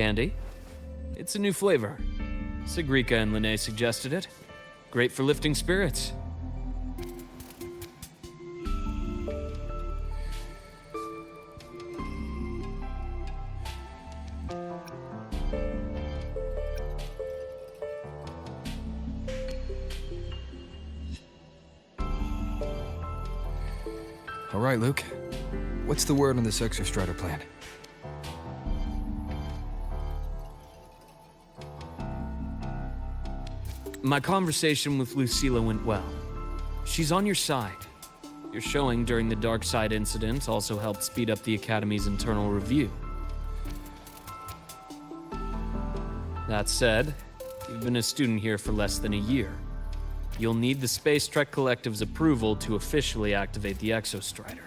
candy. It's a new flavor. Sigrika and Linnae suggested it. Great for lifting spirits. All right, Luke. What's the word on this Exostrider plan? My conversation with Lucilla went well. She's on your side. Your showing during the Dark Side incident also helped speed up the Academy's internal review. That said, you've been a student here for less than a year. You'll need the Space Trek Collective's approval to officially activate the Exostrider.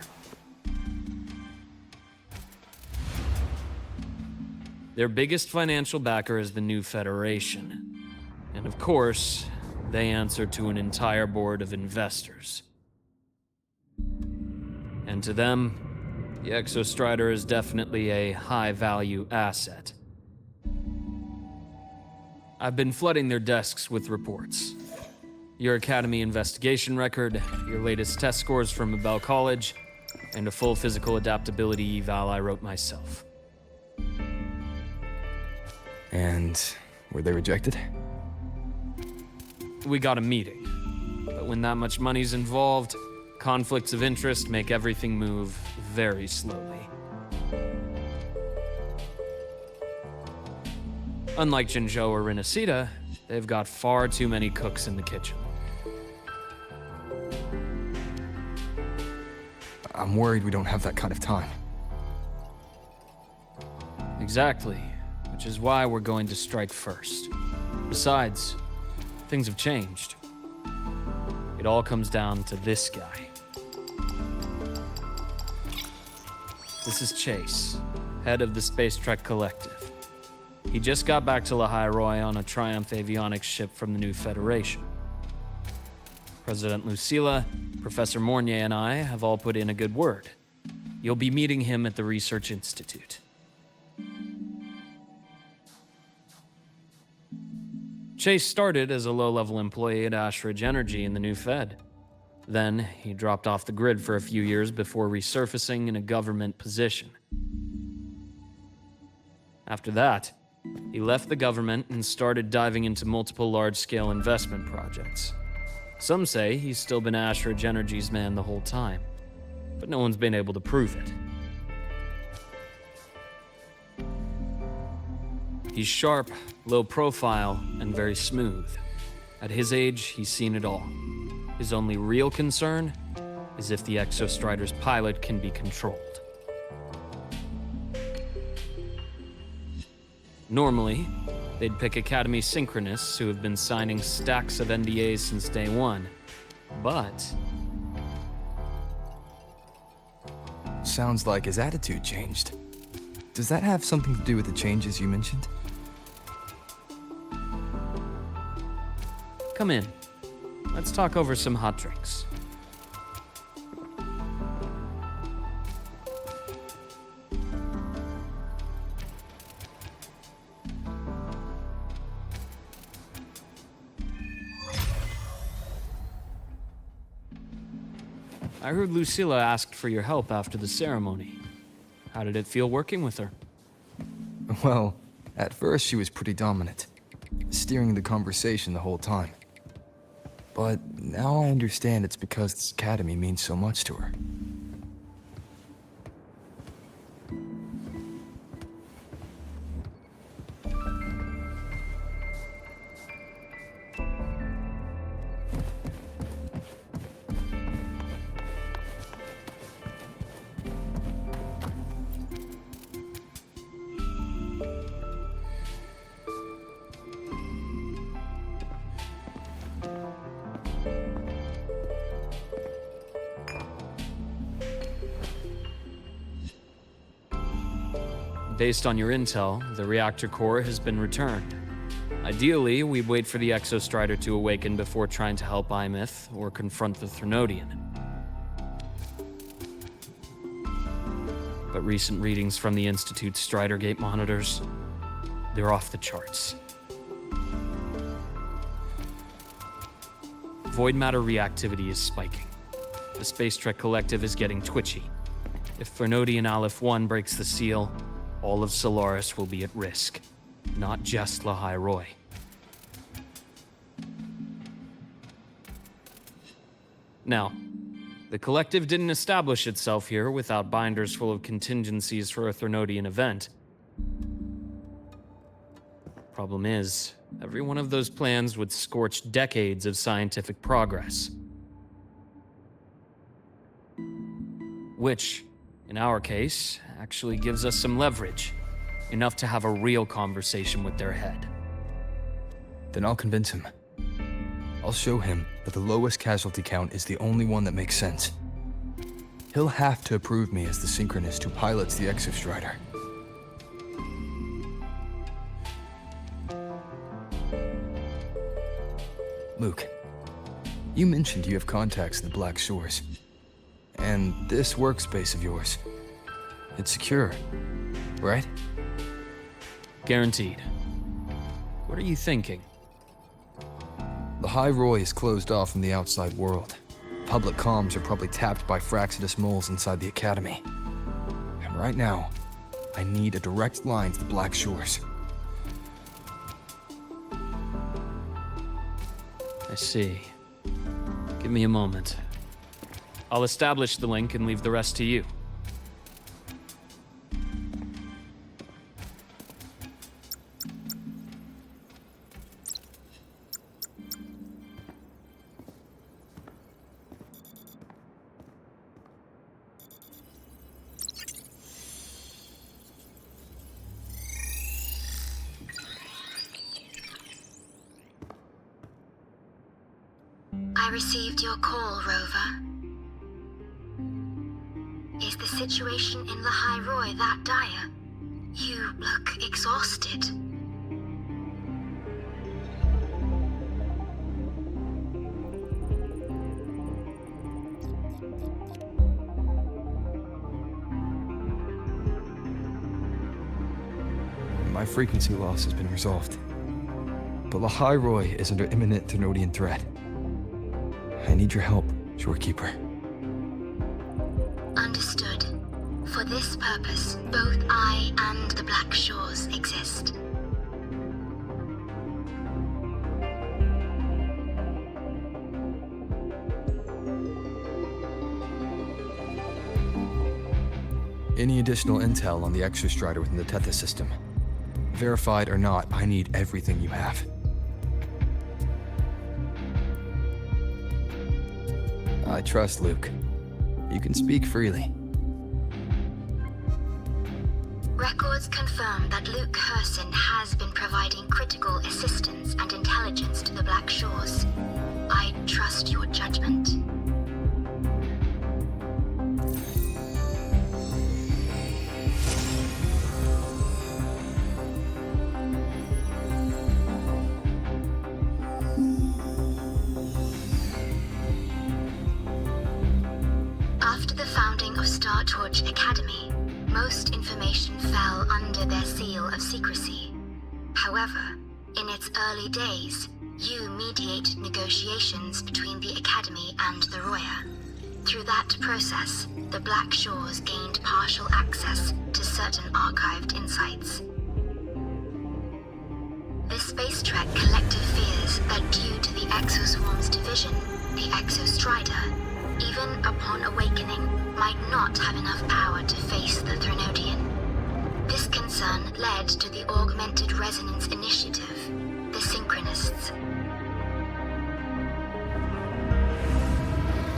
Their biggest financial backer is the New Federation. And of course, they answer to an entire board of investors. And to them, the Exostrider is definitely a high-value asset. I've been flooding their desks with reports. Your Academy investigation record, your latest test scores from Abel College, and a full physical adaptability eval I wrote myself. And were they rejected? We got a meeting, but when that much money's involved, conflicts of interest make everything move very slowly. Unlike Jinzhou or Rinasida, they've got far too many cooks in the kitchen. I'm worried we don't have that kind of time. Exactly, which is why we're going to strike first. Besides, things have changed. It all comes down to this guy. This is Chase, head of the Space Trek Collective. He just got back to Lahai Roi on a Triumph avionics ship from the New Federation. President Lucilla, Professor Mornier, and I have all put in a good word. You'll be meeting him at the Research Institute. Chase started as a low-level employee at Ashridge Energy in the New Fed. Then, he dropped off the grid for a few years before resurfacing in a government position. After that, he left the government and started diving into multiple large-scale investment projects. Some say he's still been Ashridge Energy's man the whole time, but no one's been able to prove it. He's sharp, low profile, and very smooth. At his age, he's seen it all. His only real concern is if the Exostrider's pilot can be controlled. Normally, they'd pick Academy synchronists who have been signing stacks of NDAs since day one, but... Sounds like his attitude changed. Does that have something to do with the changes you mentioned? Come in. Let's talk over some hot drinks. I heard Lucilla asked for your help after the ceremony. How did it feel working with her? Well, at first she was pretty dominant, steering the conversation the whole time. But now I understand it's because this academy means so much to her. Based on your intel, the reactor core has been returned. Ideally, we'd wait for the Exostrider to awaken before trying to help Imith or confront the Thrunodian. But recent readings from the Institute's Strider Gate monitors, they're off the charts. Void matter reactivity is spiking. The Space Trek Collective is getting twitchy. If Fernodian Aleph 1 breaks the seal, all of Solaris will be at risk. Not just Lahai Roi. Now, the Collective didn't establish itself here without binders full of contingencies for a Fernodian event. Problem is, every one of those plans would scorch decades of scientific progress. Which, in our case, actually gives us some leverage. Enough to have a real conversation with their head. Then I'll convince him. I'll show him that the lowest casualty count is the only one that makes sense. He'll have to approve me as the synchronist who pilots the Exostrider. Luke, you mentioned you have contacts in the Black Shores. And this workspace of yours, it's secure, right? Guaranteed. What are you thinking? Lahai Roi is closed off from the outside world. Public comms are probably tapped by Fraxidus moles inside the Academy. And right now, I need a direct line to the Black Shores. I see. Give me a moment. I'll establish the link and leave the rest to you. I received your call, Rover. Is the situation in Lahai Roi that dire? You look exhausted. My frequency loss has been resolved. But Lahai Roi is under imminent Thenodian threat. I need your help, Shorekeeper. Understood. For this purpose, both I and the Black Shores exist. Any additional intel on the Exostrider within the Tethys system? Verified or not, I need everything you have. I trust Luke. You can speak freely. Records confirm that Luke Herson has been providing critical assistance and intelligence to the Black Shores. I trust your judgment. After the founding of Star Torch Academy, most information fell under their seal of secrecy. However, in its early days, you mediated negotiations between the Academy and the Roya. Through that process, the Black Shores gained partial access to certain archived insights. The Space Trek Collective fears that due to the Exoswarm's division, the Exostrider, even upon awakening, might not have enough power to face the Thenodian. This concern led to the Augmented Resonance Initiative, the Synchronists.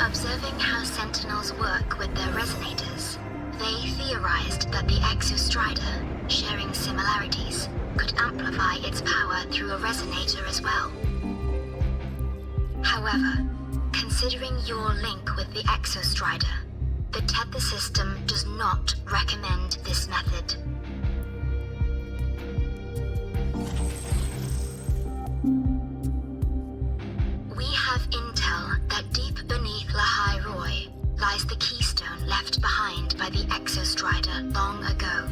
Observing how Sentinels work with their resonators, they theorized that the Exostrider, sharing similarities, could amplify its power through a resonator as well. However, considering your link with the Exostrider, the Tether system does not recommend this method. We have intel that deep beneath Lahai Roi lies the keystone left behind by the Exostrider long ago.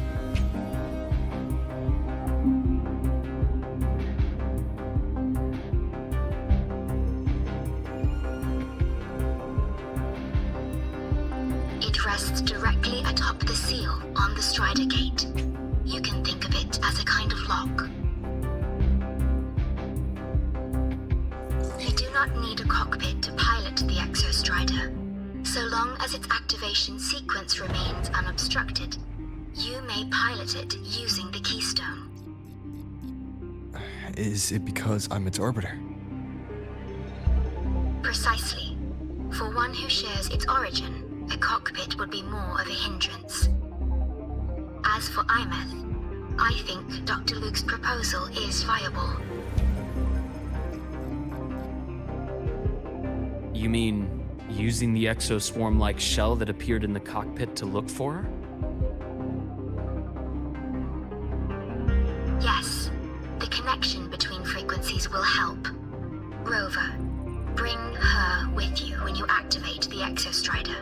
rests directly atop the seal on the Strider Gate. You can think of it as a kind of lock. You do not need a cockpit to pilot the Exostrider. So long as its activation sequence remains unobstructed, you may pilot it using the keystone. Is it because I'm its arbiter? Precisely. For one who shares its origin, a cockpit would be more of a hindrance. As for Imeth, I think Dr. Luke's proposal is viable. You mean using the exoswarm-like shell that appeared in the cockpit to look for her? Yes. The connection between frequencies will help. Rover, bring her with you when you activate the Exostrider.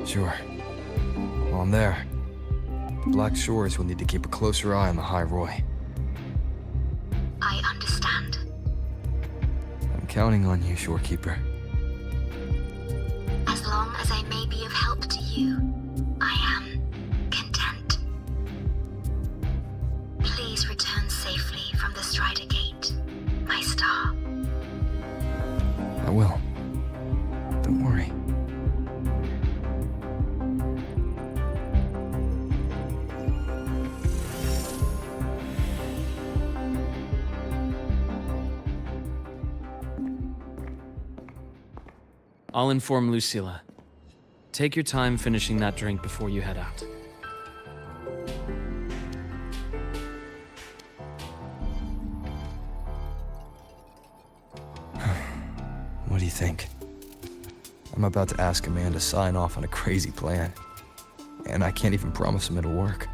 Sure. While I'm there, the Black Shores will need to keep a closer eye on the Lahai Roi. I understand. I'm counting on you, Shorekeeper. As long as I may be of help to you, I am content. Please return safely from the Strider Gate, my star. I will. Don't worry. I'll inform Lucilla. Take your time finishing that drink before you head out. What do you think? I'm about to ask a man to sign off on a crazy plan, and I can't even promise him it'll work.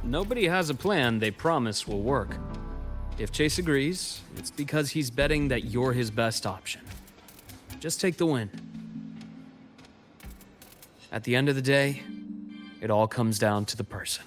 Nobody has a plan they promise will work. If Chase agrees, it's because he's betting that you're his best option. Just take the win. At the end of the day, it all comes down to the person.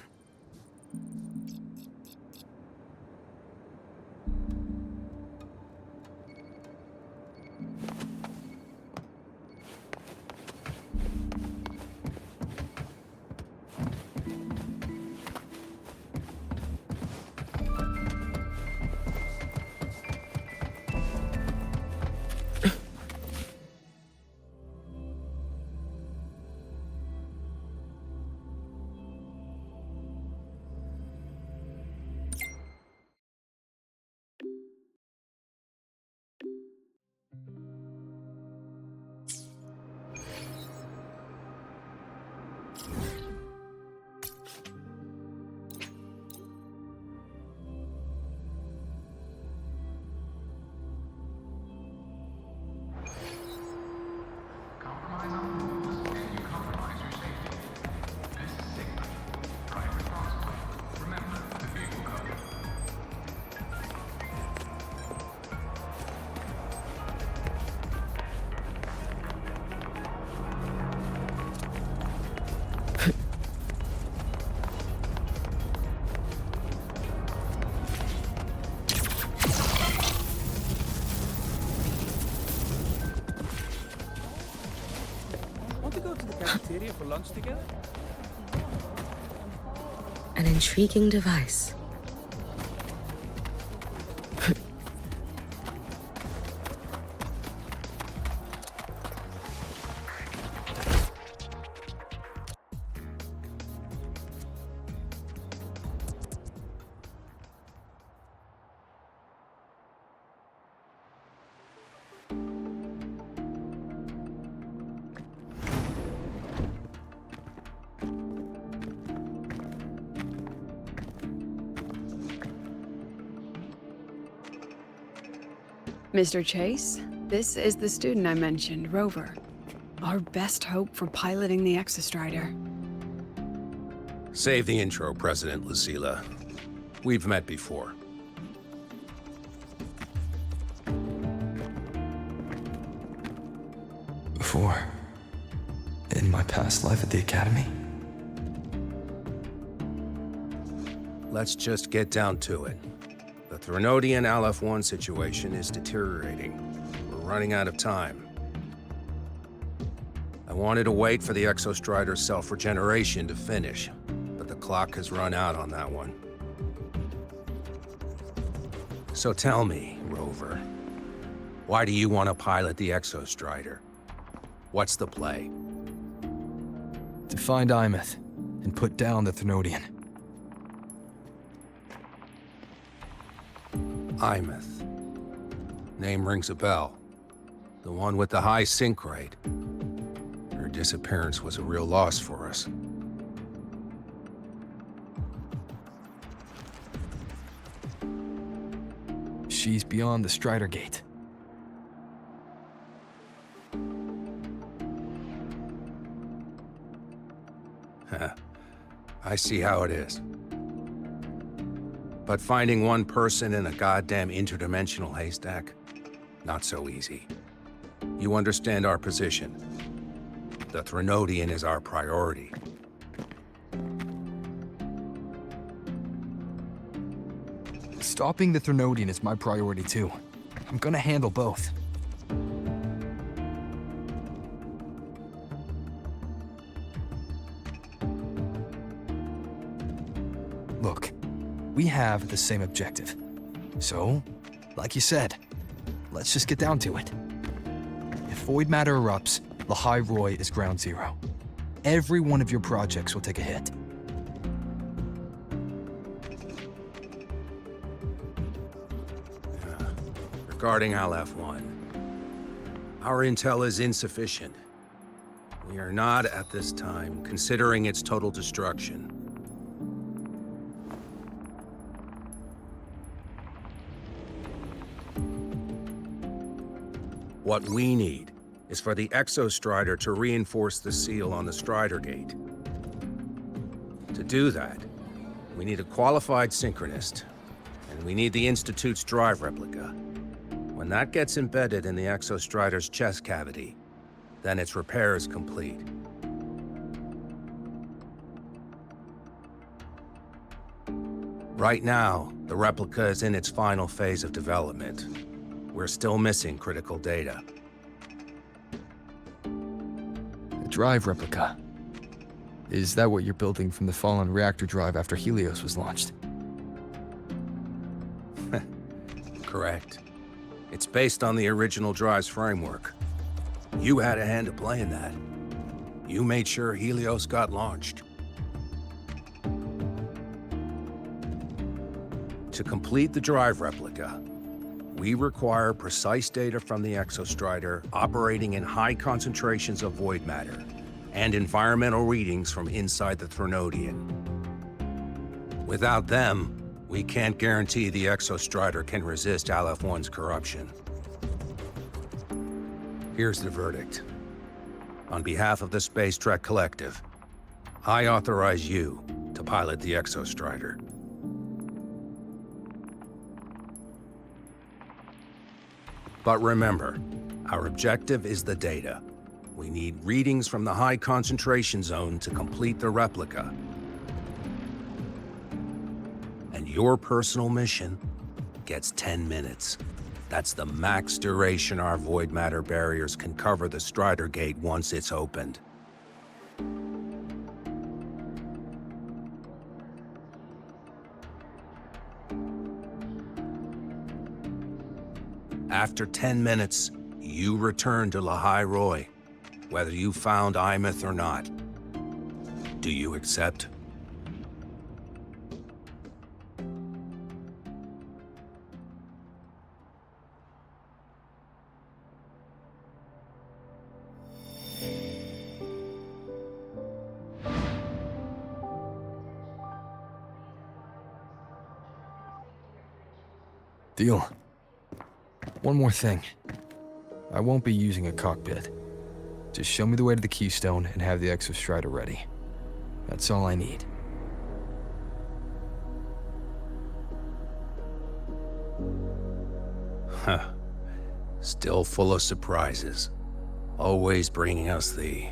Want to go to the cafeteria for lunch together? An intriguing device. Mr. Chase, this is the student I mentioned, Rover. Our best hope for piloting the Exostrider. Save the intro, President Lucilla. We've met before. Before? In my past life at the Academy? let's just get down to it. The Threnodian LF-1 situation is deteriorating. We're running out of time. I wanted to wait for the Exostrider's self-regeneration to finish, but the clock has run out on that one. So tell me, Rover, why do you want to pilot the Exostrider? What's the play? To find Imeth and put down the Threnodian. Imeth. Name rings a bell. The one with the high sync rate. Her disappearance was a real loss for us. She's beyond the Strider Gate. I see how it is. But finding one person in a goddamn interdimensional haystack? Not so easy. You understand our position. The Threnodian is our priority. Stopping the Threnodian is my priority too. I'm gonna handle both. Look, we have the same objective. So, like you said, let's just get down to it. If void matter erupts, Lahai Roi is ground zero. Every one of your projects will take a hit. Regarding LF-1, our intel is insufficient. We are not, at this time, considering its total destruction. What we need is for the Exostrider to reinforce the seal on the Strider Gate. To do that, we need a qualified synchronist, and we need the Institute's drive replica. When that gets embedded in the Exostrider's chest cavity, then its repair is complete. Right now, the replica is in its final phase of development. We're still missing critical data. The drive replica. Is that what you're building from the fallen reactor drive after Helios was launched? Correct. It's based on the original drive's framework. You had a hand to play in that. You made sure Helios got launched. To complete the drive replica, we require precise data from the Exostrider operating in high concentrations of void matter and environmental readings from inside the Threnodian. Without them, we can't guarantee the Exostrider can resist LF-1's corruption. Here's the verdict. On behalf of the Space Trek Collective, I authorize you to pilot the Exostrider. But remember, our objective is the data. We need readings from the high concentration zone to complete the replica. And your personal mission gets 10 minutes. That's the max duration our void matter barriers can cover the Strider Gate once it's opened. After 10 minutes, you return to Lahai Roi, whether you found Imeth or not. Do you accept? Deal. One more thing. I won't be using a cockpit. Just show me the way to the Keystone and have the Exostrider ready. That's all I need. Huh. Still full of surprises. Always bringing us the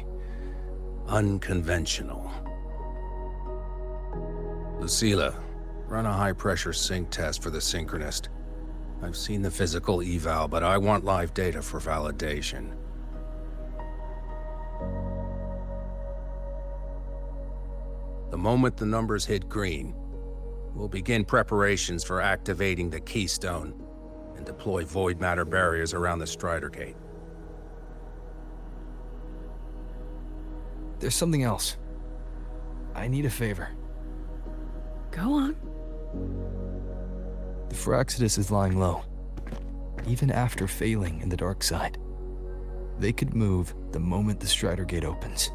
unconventional. Lucilla, Run a high-pressure sync test for the Synchronist. I've seen the physical eval, but I want live data for validation. The moment the numbers hit green, we'll begin preparations for activating the Keystone and deploy void matter barriers around the Strider Gate. There's something else. I need a favor. Go on. The Firaxidus is lying low. Even after failing in the dark side, they could move the moment the Strider Gate opens.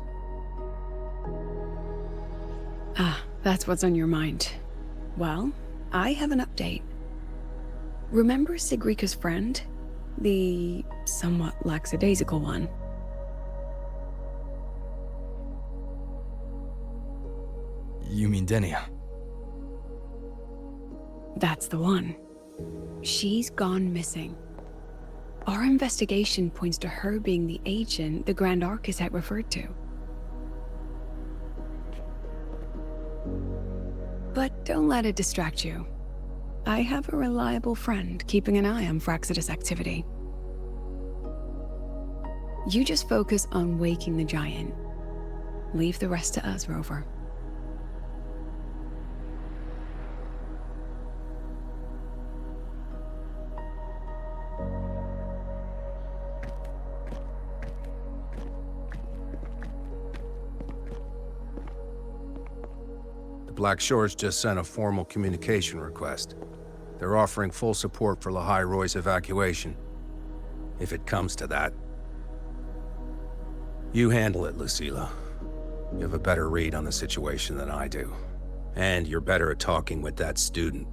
Ah, that's what's on your mind. Well, I have an update. Remember Sigrika's friend? The somewhat lackadaisical one? You mean Denia? That's the one. She's gone missing. Our investigation points to her being the agent the Grand Architect referred to. But don't let it distract you. I have a reliable friend keeping an eye on Firaxidus activity. You just focus on waking the giant. Leave the rest to us, Rover. Black Shores just sent a formal communication request. They're offering full support for Lahai Roi's evacuation. If it comes to that. You handle it, Lucilla. You have a better read on the situation than I do. And you're better at talking with that student.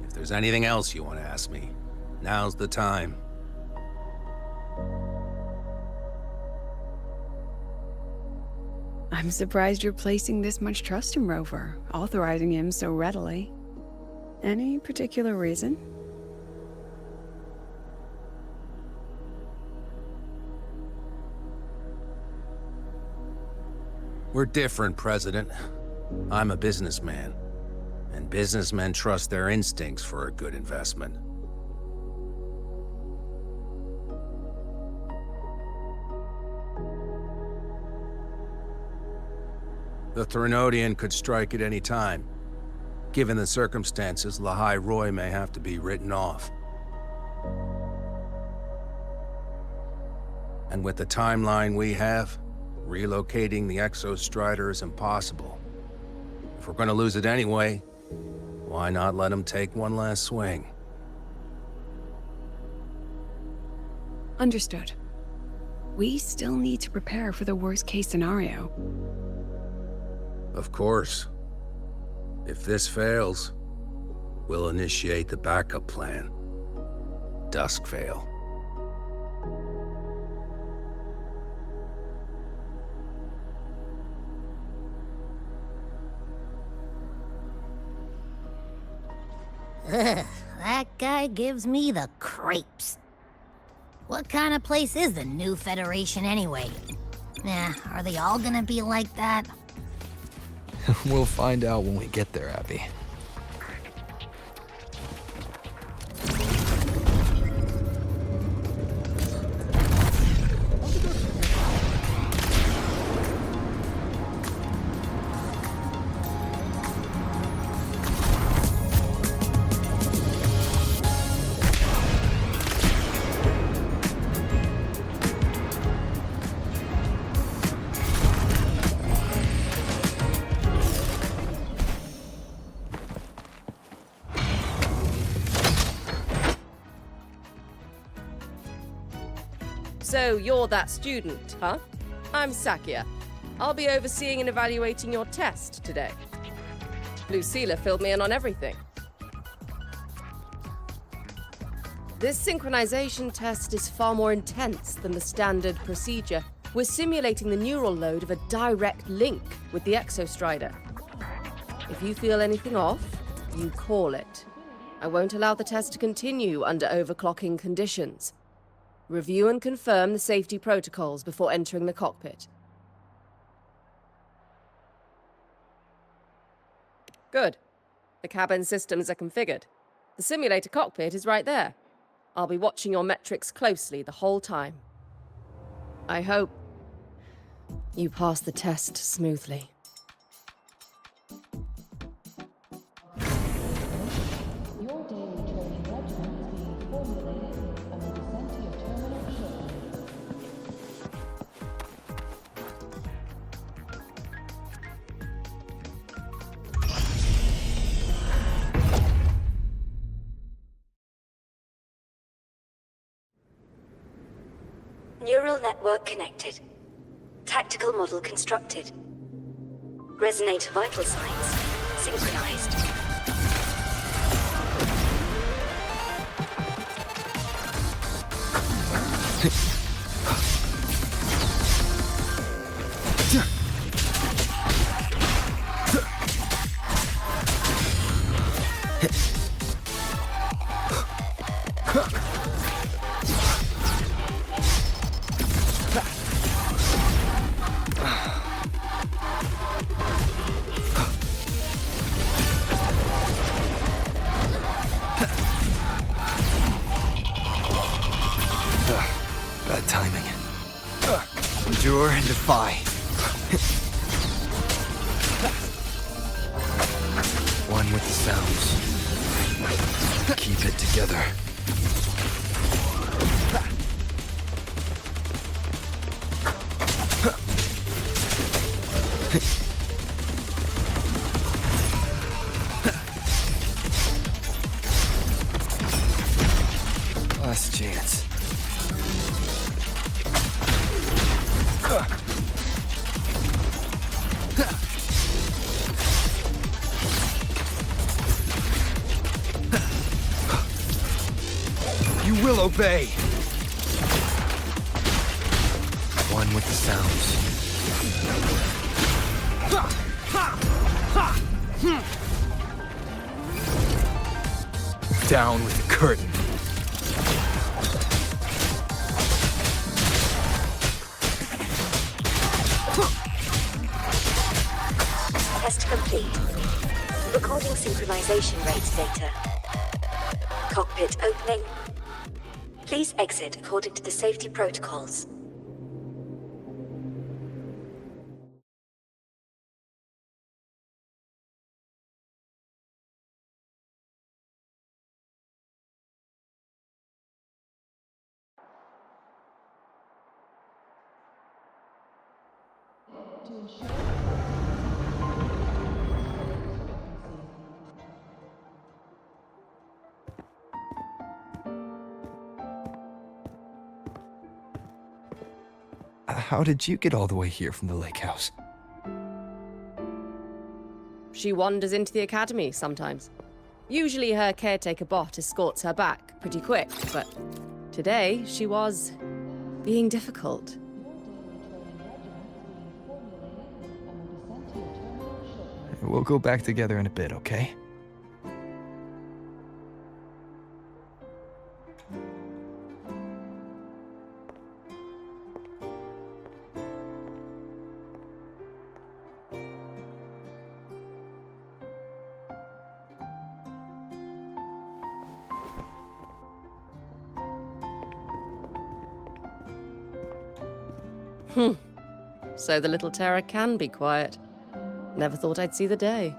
If there's anything else you want to ask me, now's the time. I'm surprised you're placing this much trust in Rover, authorizing him so readily. Any particular reason? We're different, President. I'm a businessman. And businessmen trust their instincts for a good investment. The Threnodian could strike at any time. Given the circumstances, Lahai Roi may have to be written off. And with the timeline we have, relocating the Exostrider is impossible. If we're gonna lose it anyway, why not let him take one last swing? Understood. We still need to prepare for the worst-case scenario. Of course. If this fails, we'll initiate the backup plan. Duskvale. Ugh, that guy gives me the creeps. What kind of place is the new Federation anyway? Are they all gonna be like that? We'll find out when we get there, Abby. So you're that student, huh? I'm Sakia. I'll be overseeing and evaluating your test today. Lucilla filled me in on everything. This synchronization test is far more intense than the standard procedure. We're simulating the neural load of a direct link with the Exostrider. If you feel anything off, you call it. I won't allow the test to continue under overclocking conditions. Review and confirm the safety protocols before entering the cockpit. Good. The cabin systems are configured. The simulator cockpit is right there. I'll be watching your metrics closely the whole time. I hope you pass the test smoothly. Your daily training regimen is being formulated and will be sent to your terminal shortly. Neural network connected. Tactical model constructed. Resonator vital signs synchronized. Bad timing. Endure and defy. One with the sounds. Keep it together. Last chance. You will obey. One with the sounds. Down with the curtain. Test complete. Recording synchronization rates data. Cockpit opening. Please exit according to the safety protocols. To ensure How did you get all the way here from the lake house? She wanders into the academy sometimes. Usually her caretaker bot escorts her back pretty quick, but today she was being difficult. We'll go back together in a bit, okay? So the little terror can be quiet. Never thought I'd see the day.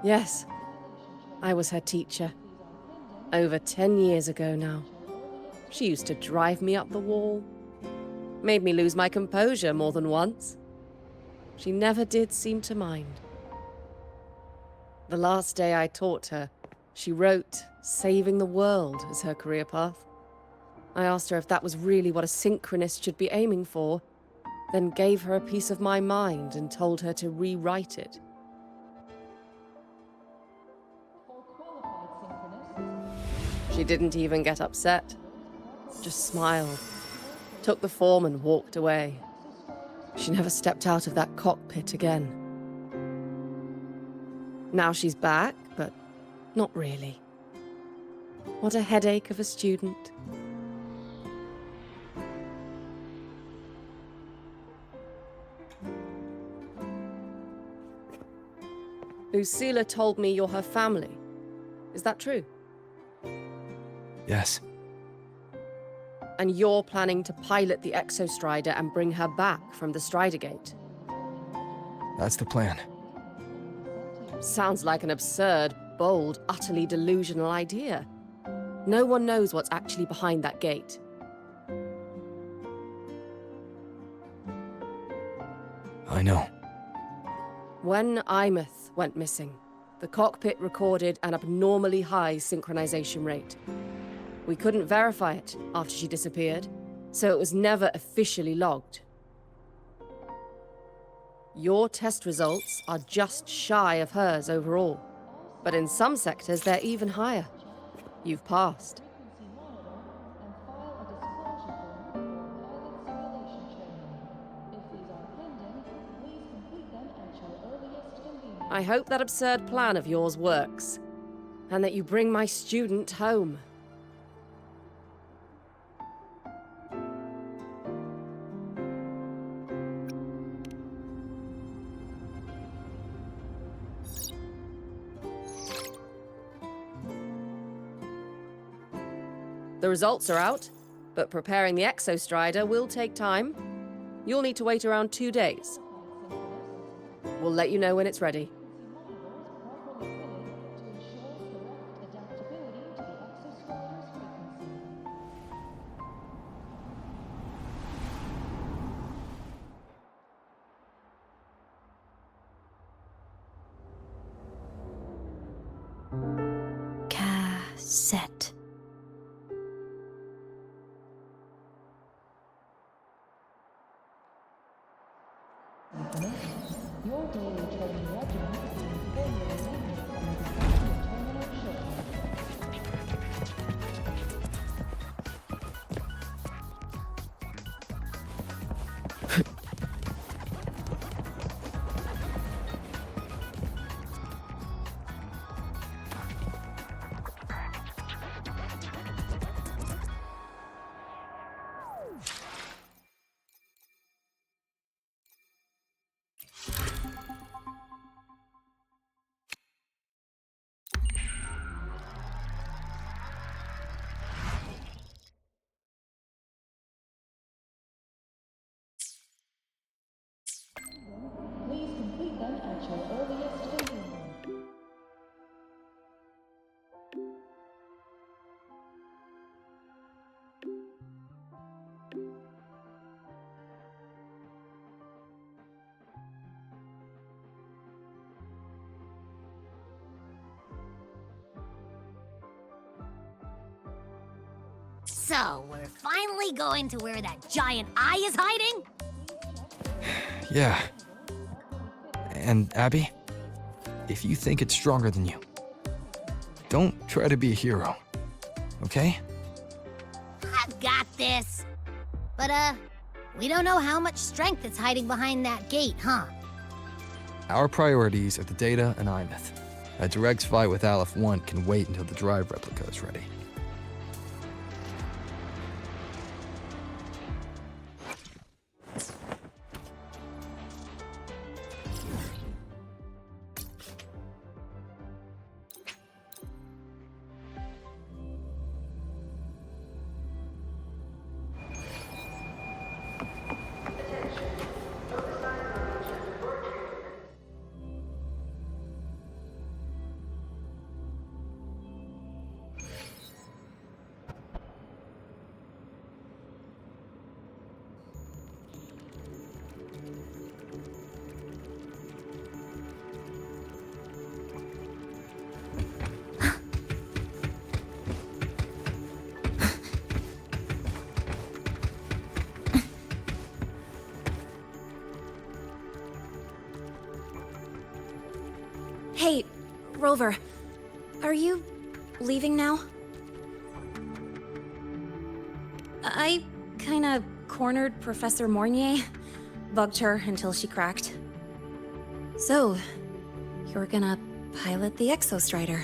Yes, I was her teacher. Over 10 years ago now. She used to drive me up the wall. Made me lose my composure more than once. She never did seem to mind. The last day I taught her, she wrote saving the world as her career path. I asked her if that was really what a synchronist should be aiming for, then gave her a piece of my mind and told her to rewrite it. She didn't even get upset, just smiled, took the form and walked away. She never stepped out of that cockpit again. Now she's back, but not really. What a headache of a student. Lucilla told me you're her family. Is that true? Yes. And you're planning to pilot the Exostrider and bring her back from the Strider Gate? That's the plan. Sounds like an absurd, bold, utterly delusional idea. No one knows what's actually behind that gate. I know. When Imeth went missing, the cockpit recorded an abnormally high synchronization rate. We couldn't verify it after she disappeared, so it was never officially logged. Your test results are just shy of hers overall, but in some sectors they're even higher. You've passed. I hope that absurd plan of yours works, and that you bring my student home. The results are out, but preparing the Exostrider will take time. You'll need to wait around 2 days. We'll let you know when it's ready. Cassette. Your daily training regimen is being formulated and will be sent to your terminal shortly. Please complete them at your earliest convenience. So, we're finally going to where that giant eye is hiding? Yeah. And Abby, if you think it's stronger than you, don't try to be a hero, okay? I've got this. But, we don't know how much strength is hiding behind that gate, huh? Our priorities are the data and Imeth. A direct fight with Aleph 1 can wait until the drive replica is ready. Hey, Rover. Are you leaving now? I kinda cornered Professor Mornier. bugged her until she cracked. So, you're gonna pilot the Exostrider.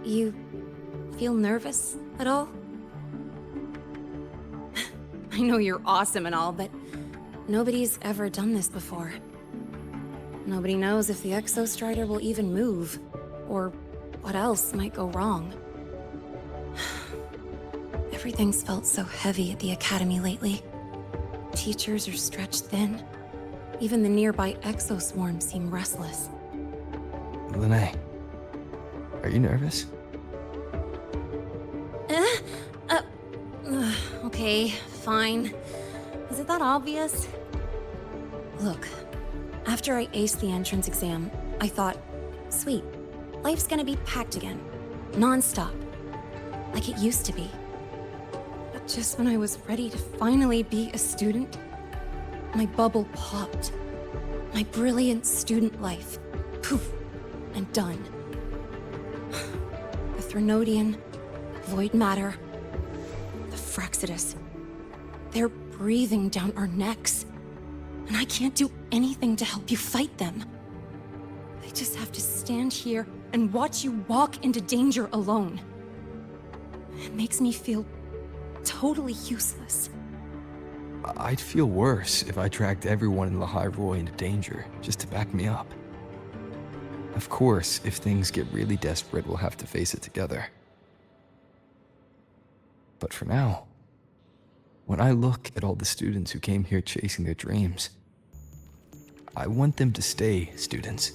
You feel nervous at all? I know you're awesome and all, but nobody's ever done this before. Nobody knows if the Exostrider will even move, or what else might go wrong. Everything's felt so heavy at the Academy lately. Teachers are stretched thin. Even the nearby exoswarms seem restless. Lahai, are you nervous? Okay, fine. Is it that obvious? Look, after I aced the entrance exam, I thought, sweet, life's gonna be packed again. Non-stop. Like it used to be. But just when I was ready to finally be a student, my bubble popped. My brilliant student life, poof, and done. The Threnodian, void matter, the Frexidus. They're breathing down our necks. And I can't do anything to help you fight them. I just have to stand here and watch you walk into danger alone. It makes me feel totally useless. I'd feel worse if I dragged everyone in Lahai Roi into danger just to back me up. Of course, if things get really desperate, we'll have to face it together. But for now, when I look at all the students who came here chasing their dreams, I want them to stay students.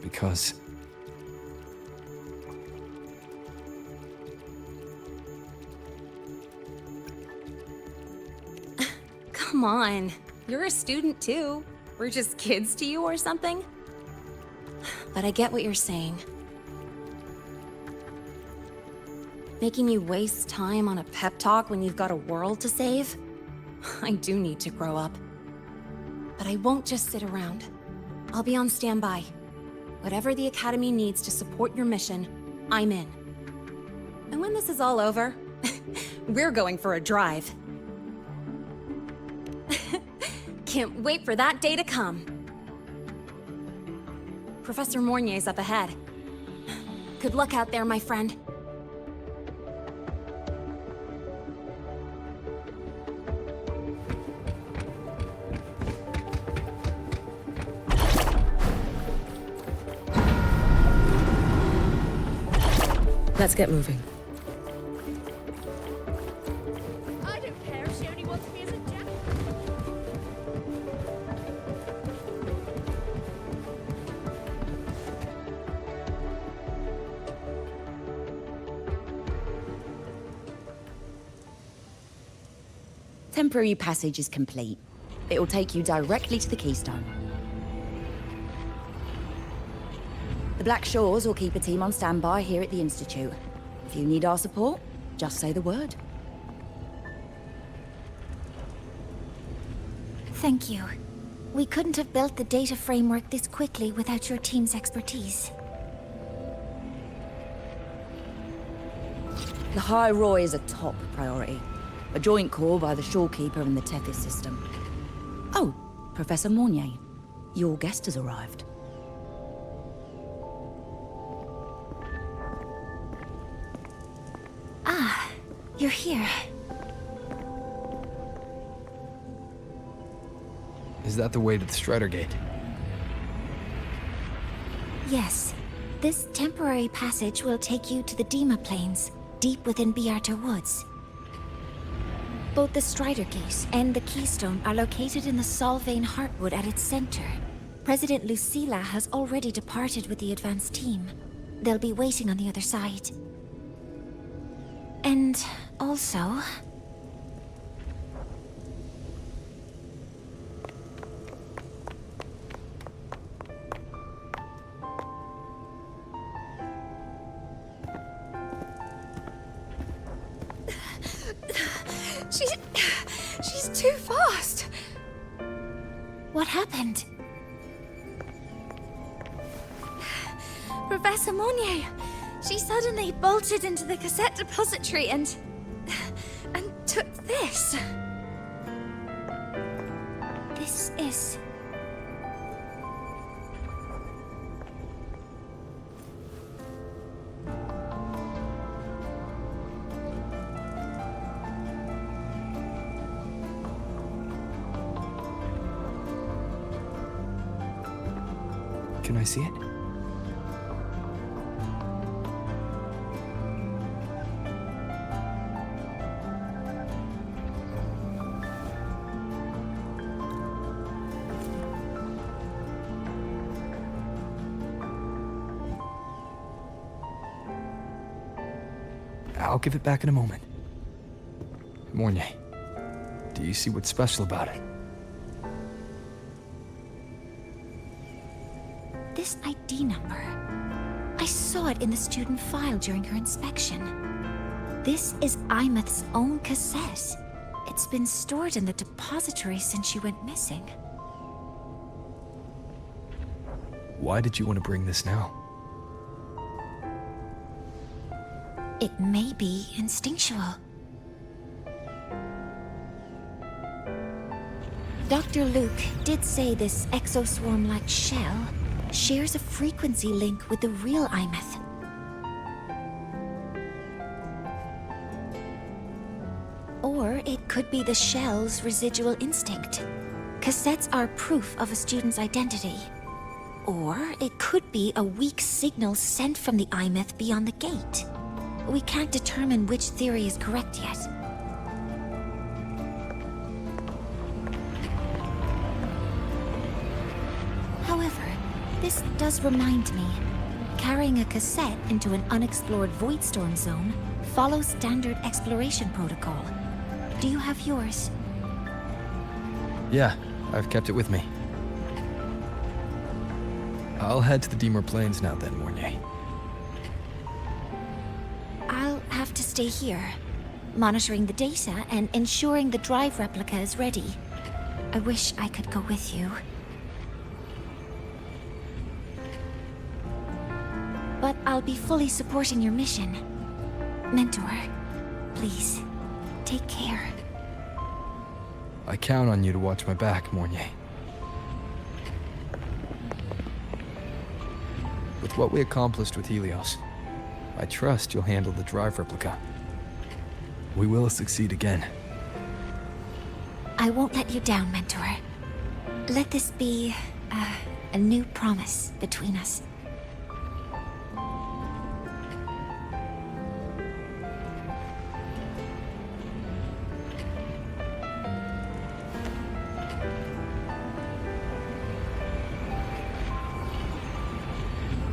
Because Come on, you're a student too. We're just kids to you or something? But I get what you're saying. Making you waste time on a pep talk when you've got a world to save? I do need to grow up. But I won't just sit around. I'll be on standby. Whatever the Academy needs to support your mission, I'm in. And when this is all over, we're going for a drive. Can't wait for that day to come. Professor Mornier's up ahead. Good luck out there, my friend. Let's get moving. I don't care if she only wants me as a jack. Temporary passage is complete. It'll take you directly to the Keystone. The Black Shores will keep a team on standby here at the Institute. If you need our support, just say the word. Thank you. We couldn't have built the data framework this quickly without your team's expertise. Lahai Roi is a top priority. A joint call by the Shorekeeper and the Tethys system. Oh, Professor Mornier, your guest has arrived. Ah, you're here. is that the way to the Strider Gate? Yes. This temporary passage will take you to the Dima Plains, deep within Biarta Woods. Both the Strider Gate and the Keystone are located in the Solvane Heartwood at its center. President Lucilla has already departed with the advance team. They'll be waiting on the other side. And also... She's too fast. What happened? Professor Monnier, she suddenly bolted into the cassette depository and took this. This is... Can I see it? I'll give it back in a moment. Mornay, do you see what's special about it? This ID number. I saw it in the student file during her inspection. This is Imeth's own cassette. It's been stored in the depository since she went missing. Why did you want to bring this now? It may be instinctual. Dr. Luke did say this exoswarm-like shell shares a frequency link with the real Imeth. Or it could be the shell's residual instinct. Cassettes are proof of a student's identity. Or it could be a weak signal sent from the Imeth beyond the gate. We can't determine which theory is correct yet. However, this does remind me, carrying a cassette into an unexplored Voidstorm zone follows standard exploration protocol. Do you have yours? Yeah, I've kept it with me. I'll head to the Deemer Plains now then, Mornay. I'll have to stay here, monitoring the data and ensuring the drive replica is ready. I wish I could go with you. But I'll be fully supporting your mission. Mentor, please, take care. I count on you to watch my back, Mornay. With what we accomplished with Helios, I trust you'll handle the drive replica. We will succeed again. I won't let you down, Mentor. Let this be a new promise between us.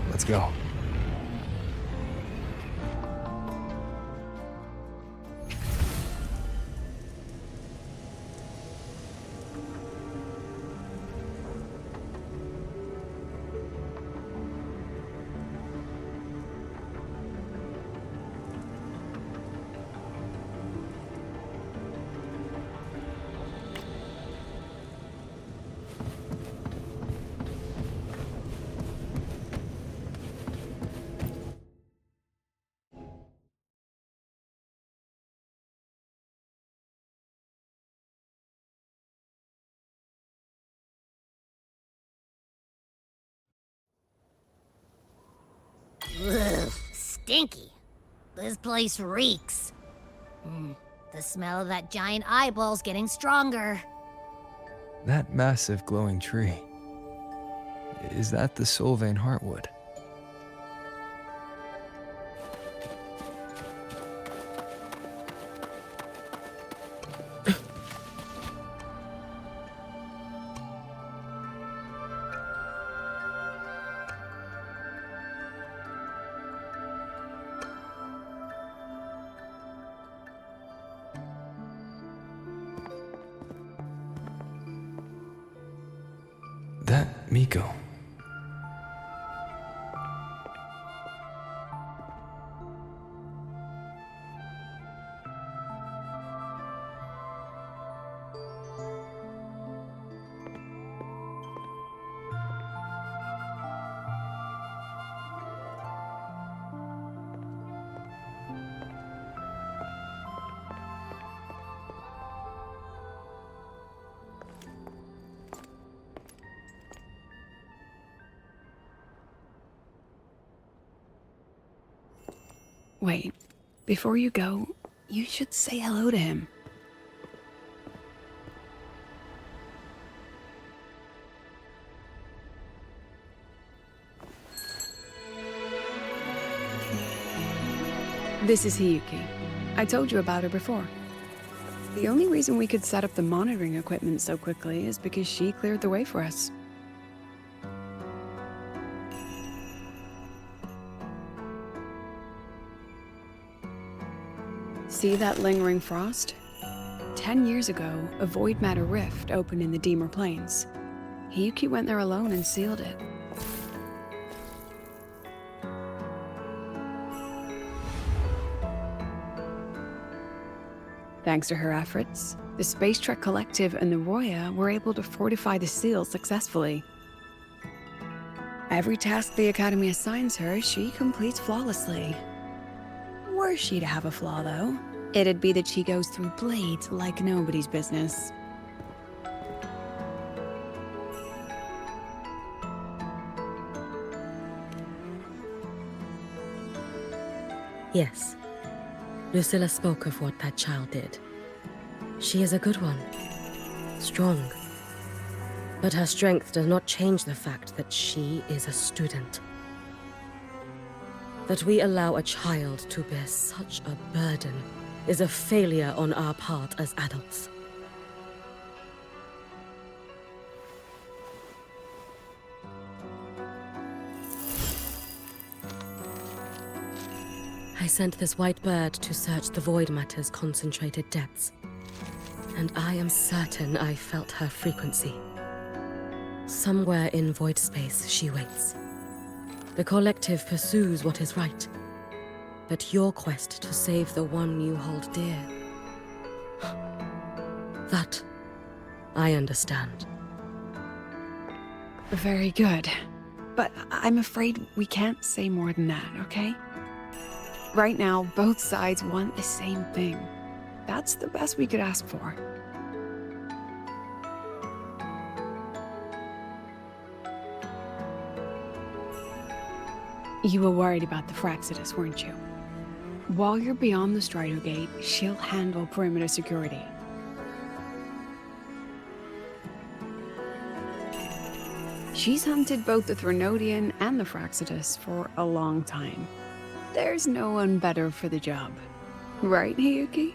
Let's go. Ugh, stinky. This place reeks. The smell of that giant eyeball's getting stronger. That massive glowing tree. Is that the Sylvain Heartwood? That Miko. Wait, before you go, you should say hello to him. This is Hiyuki. I told you about her before. The only reason we could set up the monitoring equipment so quickly is because she cleared the way for us. See that lingering frost? 10 years ago, a void matter rift opened in the Deemer Plains. Hiyuki went there alone and sealed it. Thanks to her efforts, the Space Trek Collective and the Roya were able to fortify the seal successfully. Every task the Academy assigns her, she completes flawlessly. Were she to have a flaw, though, it'd be that she goes through blades like nobody's business. Yes. Lucilla spoke of what that child did. She is a good one. Strong. But her strength does not change the fact that she is a student. That we allow a child to bear such a burden is a failure on our part as adults. I sent this white bird to search the void matter's concentrated depths, and I am certain I felt her frequency. Somewhere in void space she waits. The collective pursues what is right, but your quest to save the one you hold dear, that I understand. Very good. But I'm afraid we can't say more than that, okay? Right now, both sides want the same thing. That's the best we could ask for. You were worried about the Fraxidus, weren't you? While you're beyond the Strider Gate, she'll handle perimeter security. She's hunted both the Threnodian and the Fraxidus for a long time. There's no one better for the job. Right, Hiyuki?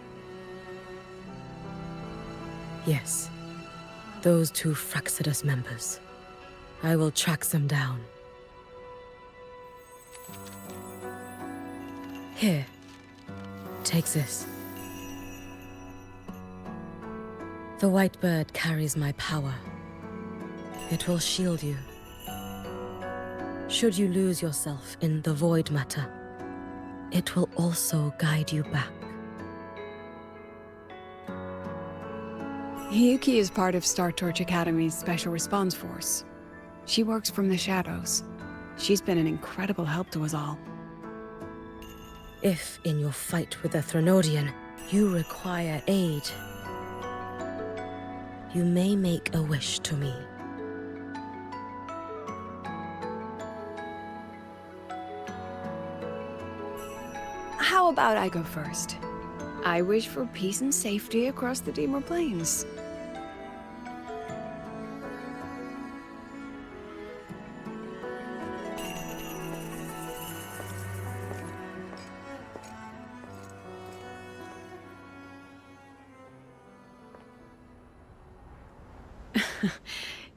Yes. Those two Fraxidus members. I will track them down. Here. Take this. The white bird carries my power. It will shield you. Should you lose yourself in the void matter, it will also guide you back. Hiyuki is part of Star Torch Academy's Special Response Force. She works from the shadows. She's been an incredible help to us all. If, in your fight with the Threnodian, you require aid, you may make a wish to me. How about I go first? I wish for peace and safety across the Deemer Plains.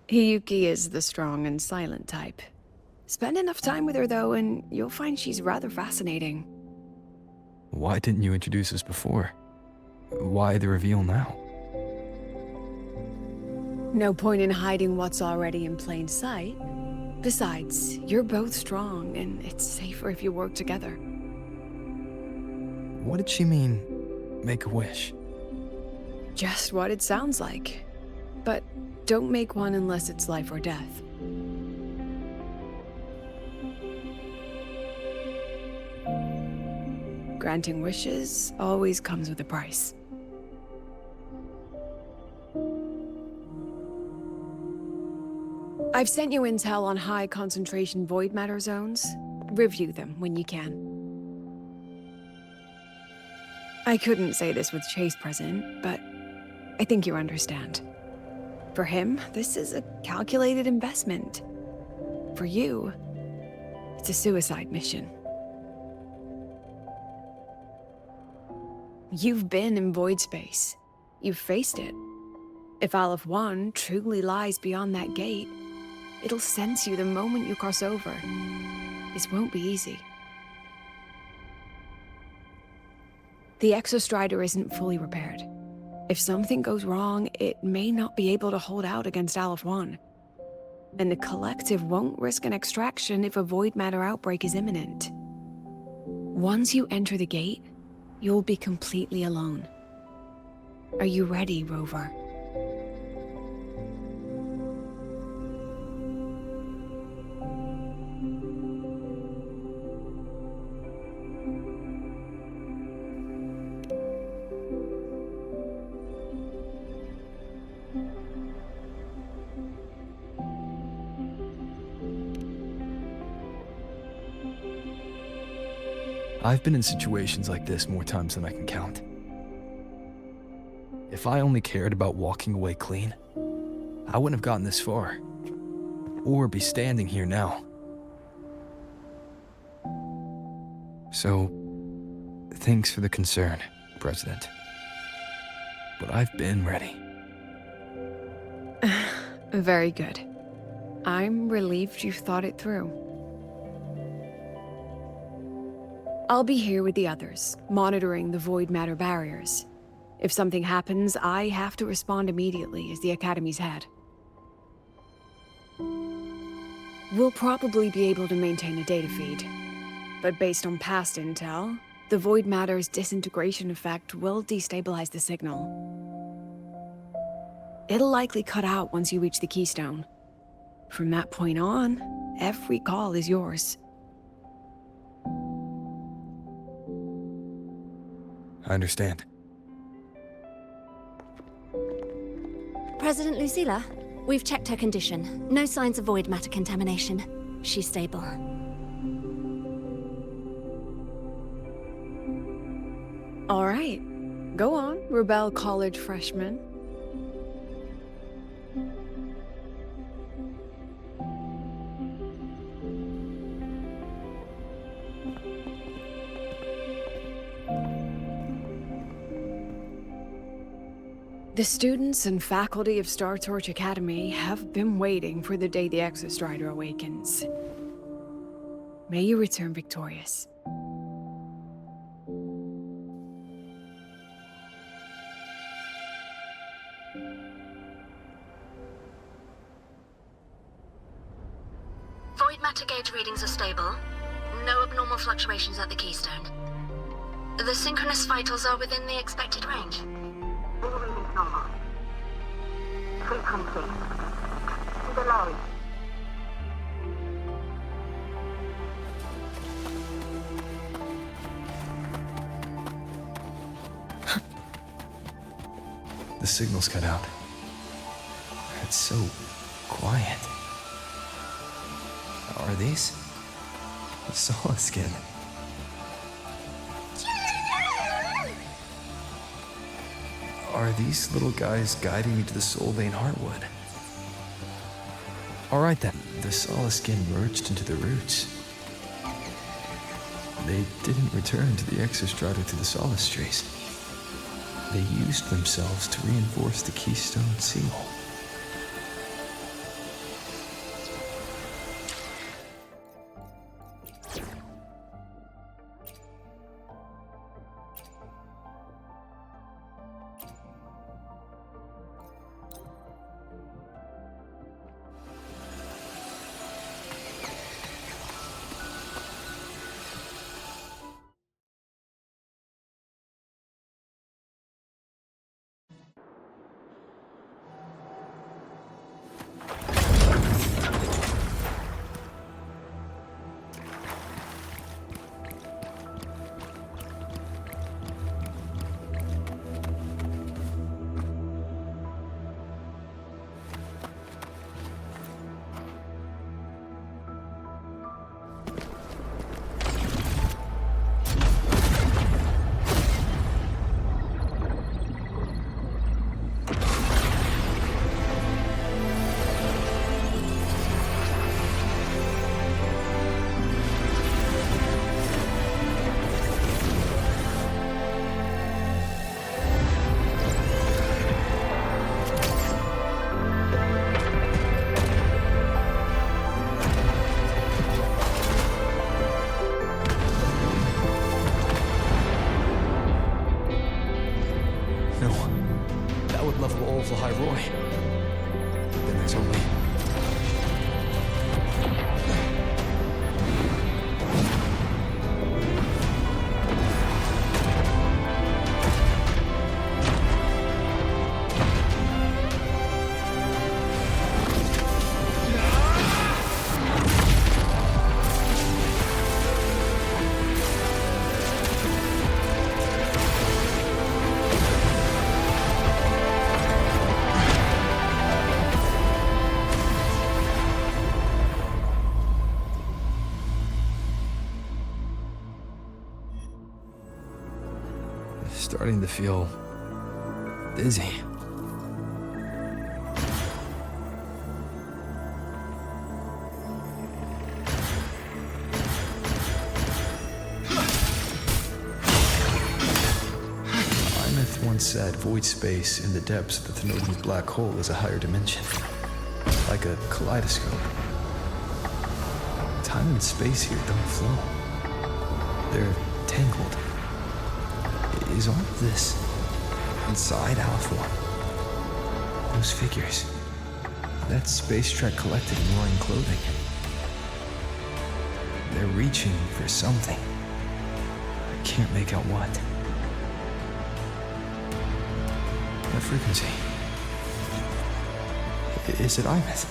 Hiyuki is the strong and silent type. Spend enough time with her, though, and you'll find she's rather fascinating. Why didn't you introduce us before? Why the reveal now? No point in hiding what's already in plain sight. Besides, you're both strong, and it's safer if you work together. What did she mean, make a wish? Just what it sounds like. But don't make one unless it's life or death. Granting wishes always comes with a price. I've sent you intel on high concentration void matter zones. Review them when you can. I couldn't say this with Chase present, but I think you understand. For him, this is a calculated investment. For you, it's a suicide mission. You've been in void space. You've faced it. If Aleph 1 truly lies beyond that gate, it'll sense you the moment you cross over. This won't be easy. The Exostrider isn't fully repaired. If something goes wrong, it may not be able to hold out against Aleph 1. And the Collective won't risk an extraction if a void matter outbreak is imminent. Once you enter the gate, you'll be completely alone. Are you ready, Rover? I've been in situations like this more times than I can count. If I only cared about walking away clean, I wouldn't have gotten this far, or be standing here now. So, thanks for the concern, President. But I've been ready. Very good. I'm relieved you've thought it through. I'll be here with the others, monitoring the void matter barriers. If something happens, I have to respond immediately as the Academy's head. We'll probably be able to maintain a data feed, but based on past intel, the void matter's disintegration effect will destabilize the signal. It'll likely cut out once you reach the keystone. From that point on, every call is yours. I understand. President Lucilla, we've checked her condition. No signs of void matter contamination. She's stable. All right. Go on, Rebel College freshman. The students and faculty of Star Torch Academy have been waiting for the day the Exostrider awakens. May you return victorious. Void matter gauge readings are stable. No abnormal fluctuations at the keystone. The synchronous vitals are within the expected range. All readings normal. Frequency. Delay. The signal's cut out. It's so quiet. Are these? Solace skin. Are these little guys guiding me to the Soul Vein Heartwood? Alright then, the Solace skin merged into the roots. They didn't return to the Exostrider through the Solace Trace. They used themselves to reinforce the Keystone Seal. starting to feel dizzy. Imeth once said void space in the depths of the Thenodian black hole is a higher dimension, like a kaleidoscope. Time and space here don't flow. They're tangled. Is all of this inside Alpha One? Those figures. That space trek collected in roaring clothing. They're reaching for something. I can't make out what. What frequency? Is it Imeth?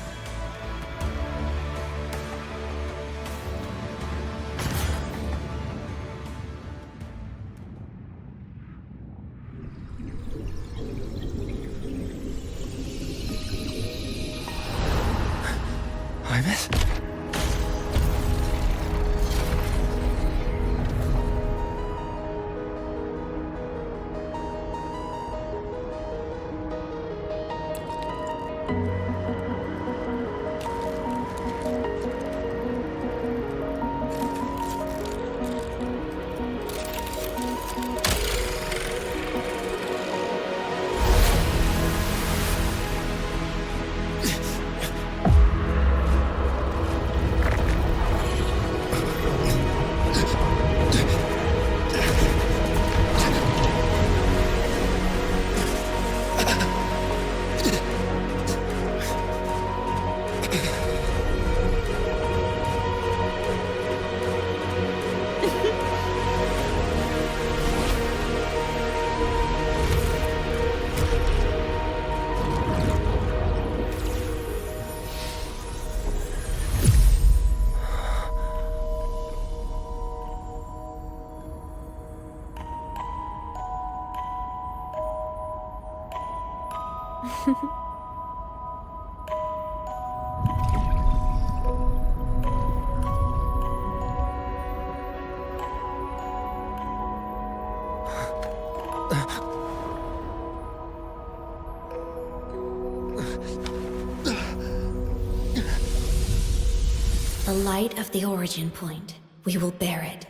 The light of the origin point. We will bear it.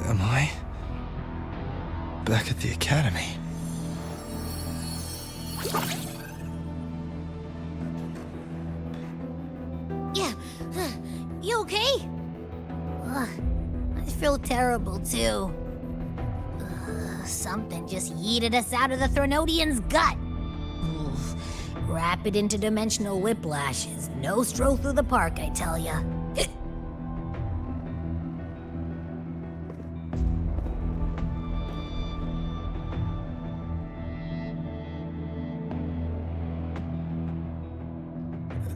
Am I back at the academy? Yeah, you okay? Ugh, I feel terrible too. Something just yeeted us out of the Thenodian's gut. Oof. Rapid interdimensional whiplashes. No stroll through the park, I tell ya.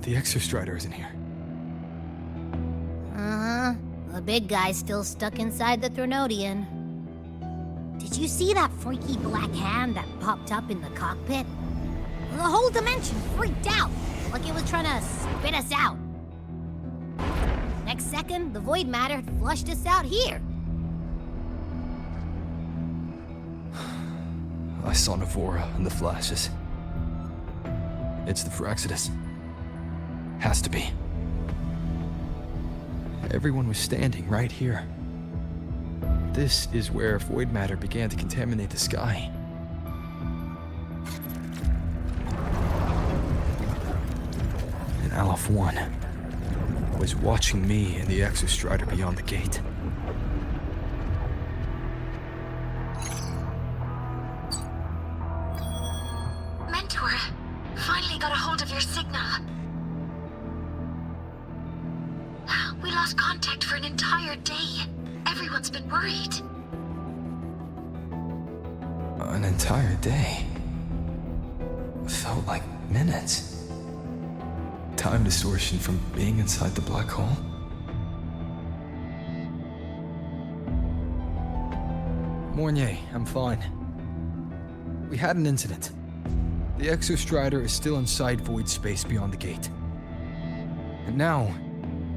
The Exostrider isn't here. Uh-huh. The big guy's still stuck inside the Thenodian. Did you see that freaky black hand that popped up in the cockpit? The whole dimension freaked out, like it was trying to spit us out. Next second, the void matter flushed us out here. I saw Navora in the flashes. It's the Phraxidus. Has to be. Everyone was standing right here. This is where void matter began to contaminate the sky. And Aleph One was watching me and the Exostrider beyond the gate. Mentor, finally got a hold of your signal. We lost contact for an entire day. Everyone's been worried. An entire day. Felt like minutes. Time distortion from being inside the black hole. Mornier, I'm fine. We had an incident. The Exostrider is still inside void space beyond the gate. And now,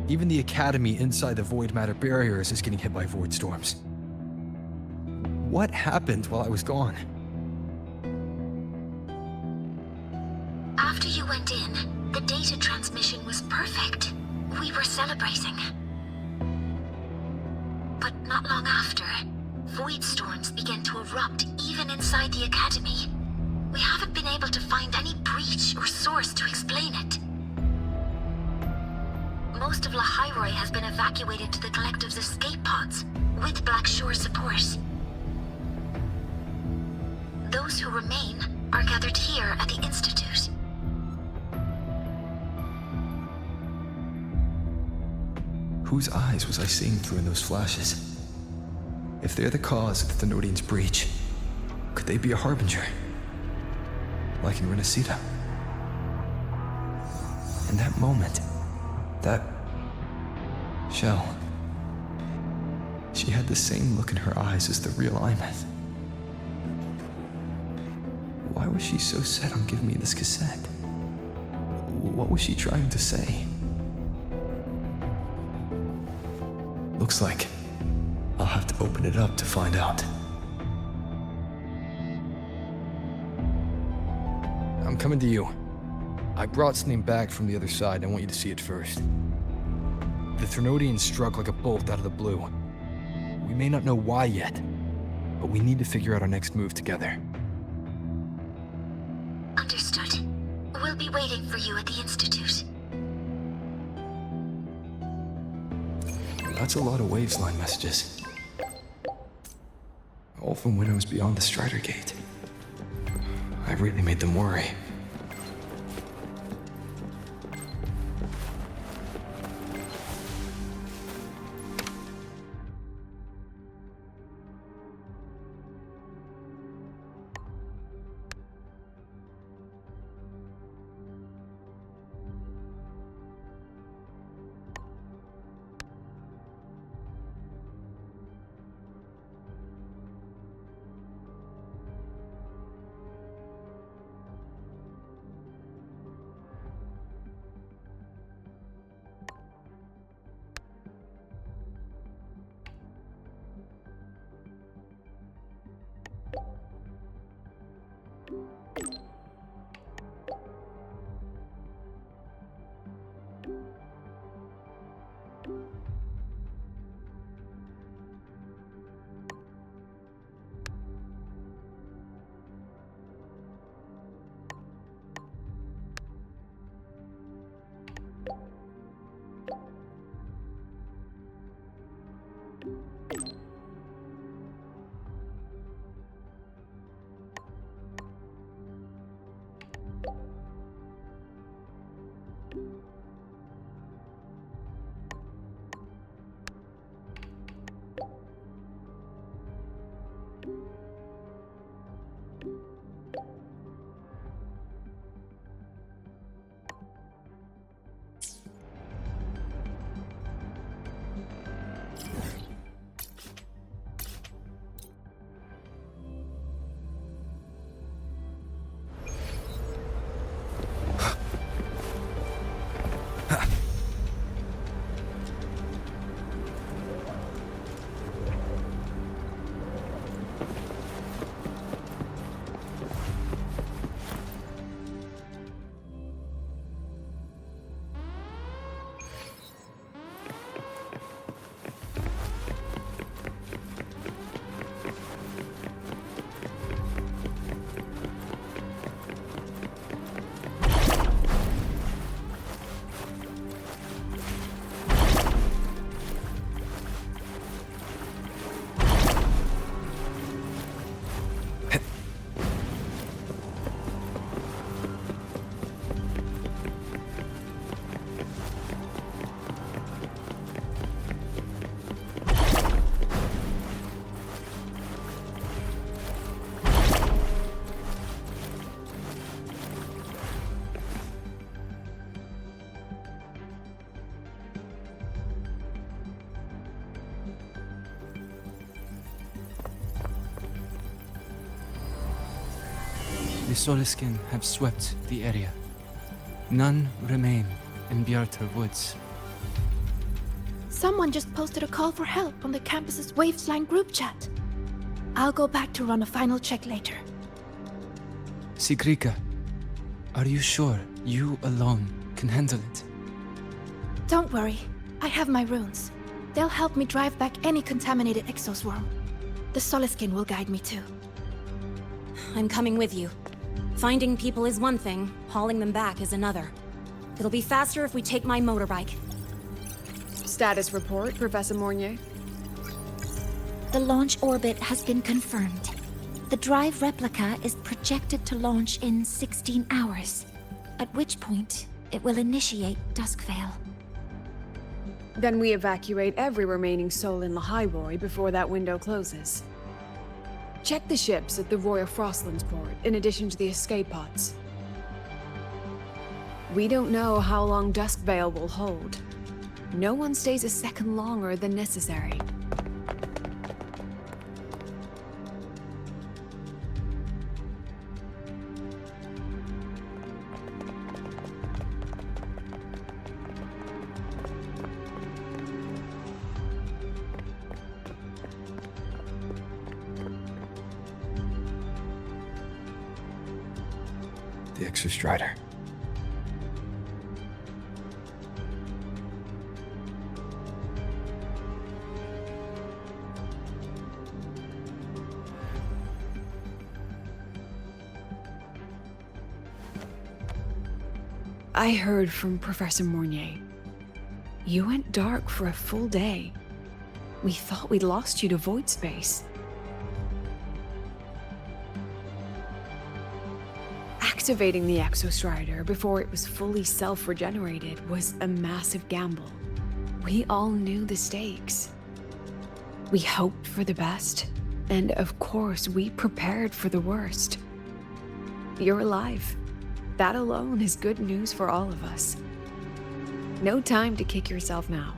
even the Academy inside the void matter barriers is getting hit by void storms. What happened while I was gone? After you went in, the data transmission was perfect. We were celebrating. But not long after, void storms began to erupt even inside the Academy. We haven't been able to find any breach or source to explain it. Most of Lahai Roi has been evacuated to the Collective's escape pods, with Black Shore support. Those who remain are gathered here at the Institute. Whose eyes was I seeing through in those flashes? If they're the cause of the Thenodian's breach, could they be a harbinger? Like in Renacita? In that moment, that shell, she had the same look in her eyes as the real Imeth. Why was she so set on giving me this cassette? What was she trying to say? Looks like I'll have to open it up to find out. I'm coming to you. I brought something back from the other side. I want you to see it first. The Thenodian struck like a bolt out of the blue. We may not know why yet, but we need to figure out our next move together. Understood. We'll be waiting for you at the Institute. That's a lot of Wave's-line messages. All from when I was beyond the Strider Gate. I really made them worry. Soliskin have swept the area. None remain in Bjartar Woods. Someone just posted a call for help on the campus's Wavesline group chat. I'll go back to run a final check later. Sigrika, are you sure you alone can handle it? Don't worry, I have my runes. They'll help me drive back any contaminated exoswarm. The Soliskin will guide me too. I'm coming with you. Finding people is one thing, hauling them back is another. It'll be faster if we take my motorbike. Status report, Professor Mornier. The launch orbit has been confirmed. The drive replica is projected to launch in 16 hours, at which point it will initiate Duskvale. Then we evacuate every remaining soul in Lahai Roi before that window closes. Check the ships at the Royal Frostlands port, in addition to the escape pods. We don't know how long Duskvale will hold. No one stays a second longer than necessary. The Exostrider. I heard from Professor Mornier. You went dark for a full day. We thought we'd lost you to void space. Activating the Exostrider before it was fully self-regenerated was a massive gamble. We all knew the stakes. We hoped for the best, and of course we prepared for the worst. You're alive. That alone is good news for all of us. No time to kick yourself now.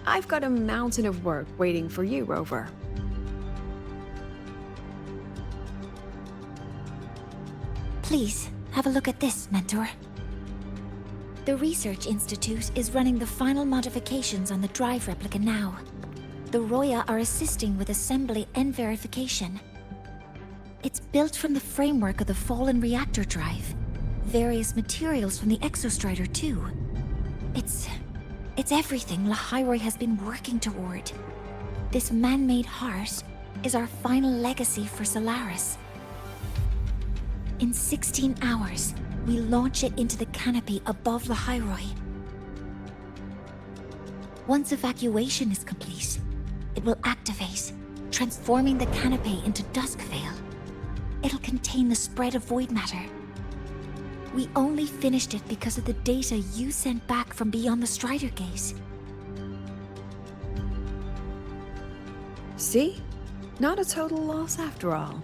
I've got a mountain of work waiting for you, Rover. Please, have a look at this, Mentor. The Research Institute is running the final modifications on the drive replica now. The Roya are assisting with assembly and verification. It's built from the framework of the fallen reactor drive. Various materials from the Exostrider, too. It's everything Lahai Roi has been working toward. This man-made heart is our final legacy for Solaris. In 16 hours, we launch it into the canopy above Lahai Roi. Once evacuation is complete, it will activate, transforming the canopy into Duskvale. It'll contain the spread of void matter. We only finished it because of the data you sent back from beyond the Strider Gate. See? Not a total loss after all.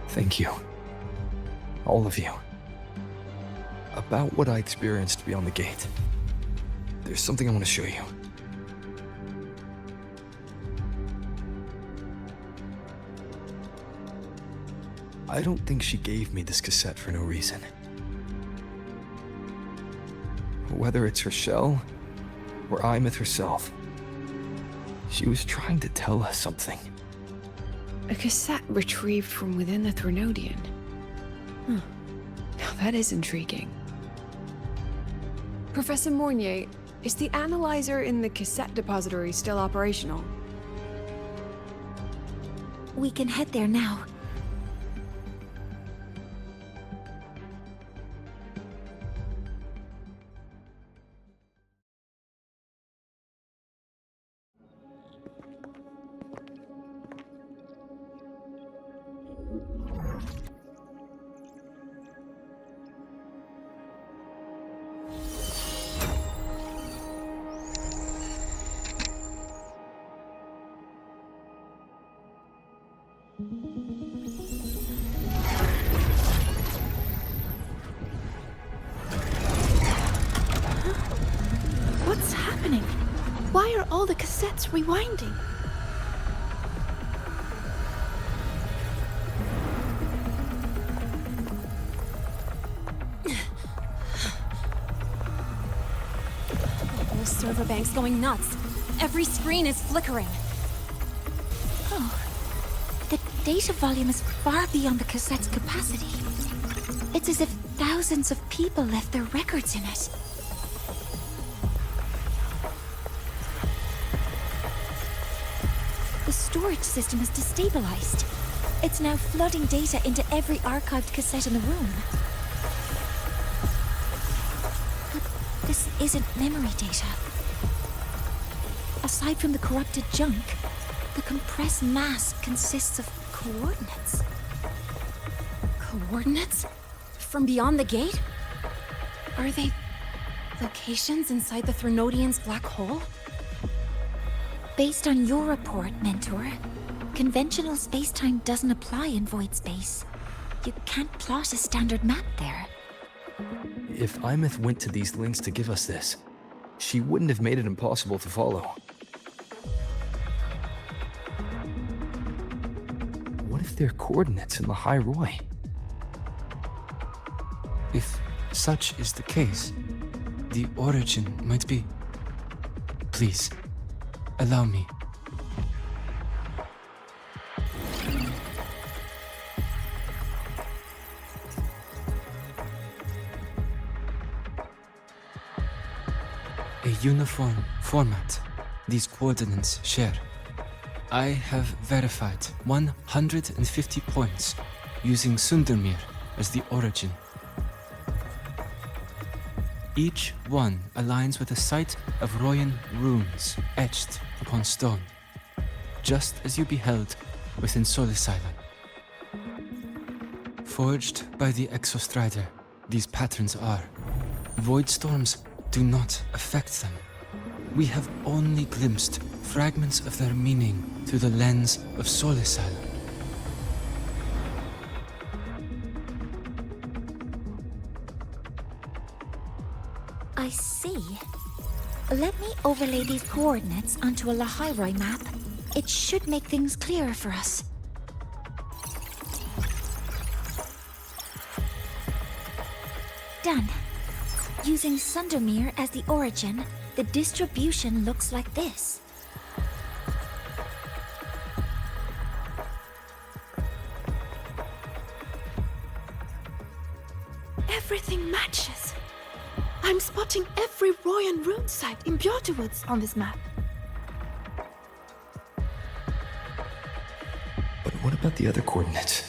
Thank you. All of you. About what I experienced beyond the gate. There's something I want to show you. I don't think she gave me this cassette for no reason. Whether it's her shell, or Imeth herself, she was trying to tell us something. A cassette retrieved from within the Threnodian. Huh. Now that is intriguing. Professor Mornier, is the analyzer in the cassette depository still operational? We can head there now. What's happening? Why are all the cassettes rewinding? The whole server bank's going nuts. Every screen is flickering. Oh. The data volume is far beyond the cassette's capacity. It's as if thousands of people left their records in it. The storage system is destabilized. It's now flooding data into every archived cassette in the room. But this isn't memory data. Aside from the corrupted junk, the compressed mass consists of coordinates. Coordinates? From beyond the gate? Are they locations inside the Threnodian's black hole? Based on your report, Mentor, conventional space-time doesn't apply in void space. You can't plot a standard map there. If Imeth went to these lengths to give us this, she wouldn't have made it impossible to follow. What if they're coordinates in Lahai Roi? If such is the case, the origin might be... Please, allow me. A uniform format these coordinates share. I have verified 150 points using Sundermere as the origin. Each one aligns with a site of Royan runes etched upon stone, just as you beheld within Solisila. Forged by the Exostrider, these patterns are. Void storms do not affect them. We have only glimpsed fragments of their meaning through the lens of Solisila. I see. Let me overlay these coordinates onto a Lahai Roi map. It should make things clearer for us. Done. Using Sundermere as the origin, the distribution looks like this. Everything matches. I'm spotting every Royan rune site in Bjortewoods on this map. But what about the other coordinates?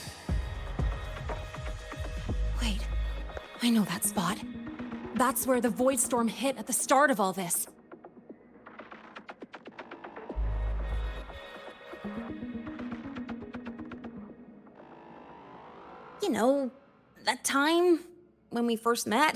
Wait, I know that spot. That's where the void storm hit at the start of all this. You know, that time when we first met.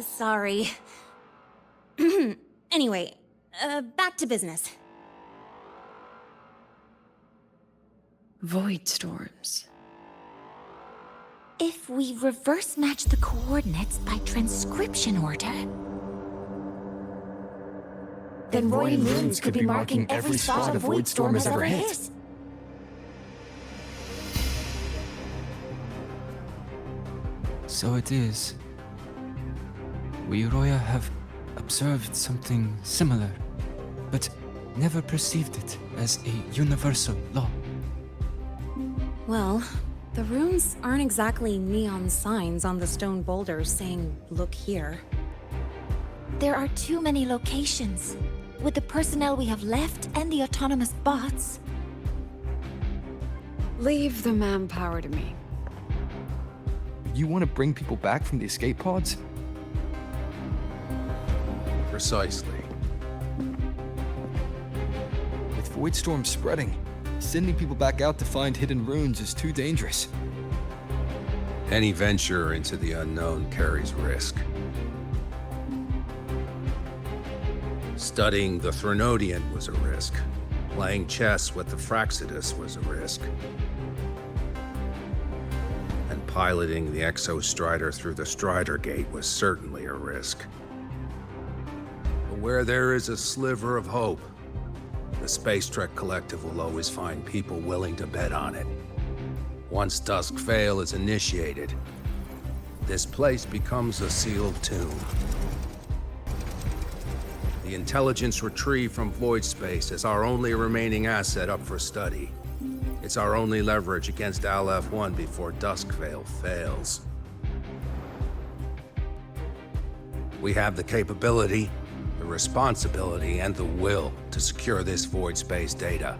Sorry. Anyway, back to business. Void storms. If we reverse match the coordinates by transcription order, then Royan runes could be marking every spot a void storm has ever hit. So it is. We Roya have observed something similar, but never perceived it as a universal law. Well, the runes aren't exactly neon signs on the stone boulders saying, "Look here." there are too many locations. With the personnel we have left and the autonomous bots. Leave the manpower to me. You want to bring people back from the escape pods? Precisely. Void storm's spreading. Sending people back out to find hidden runes is too dangerous. Any venture into the unknown carries risk. Studying the Threnodian was a risk. Playing chess with the Fraxidus was a risk. And piloting the Exostrider through the Strider Gate was certainly a risk. But where there is a sliver of hope, the Space Trek Collective will always find people willing to bet on it. Once Dusk Vale is initiated, this place becomes a sealed tomb. The intelligence retrieved from void space is our only remaining asset up for study. It's our only leverage against Aleph-1 before Dusk Vale fails. We have the capability, the responsibility, and the will to secure this void space data.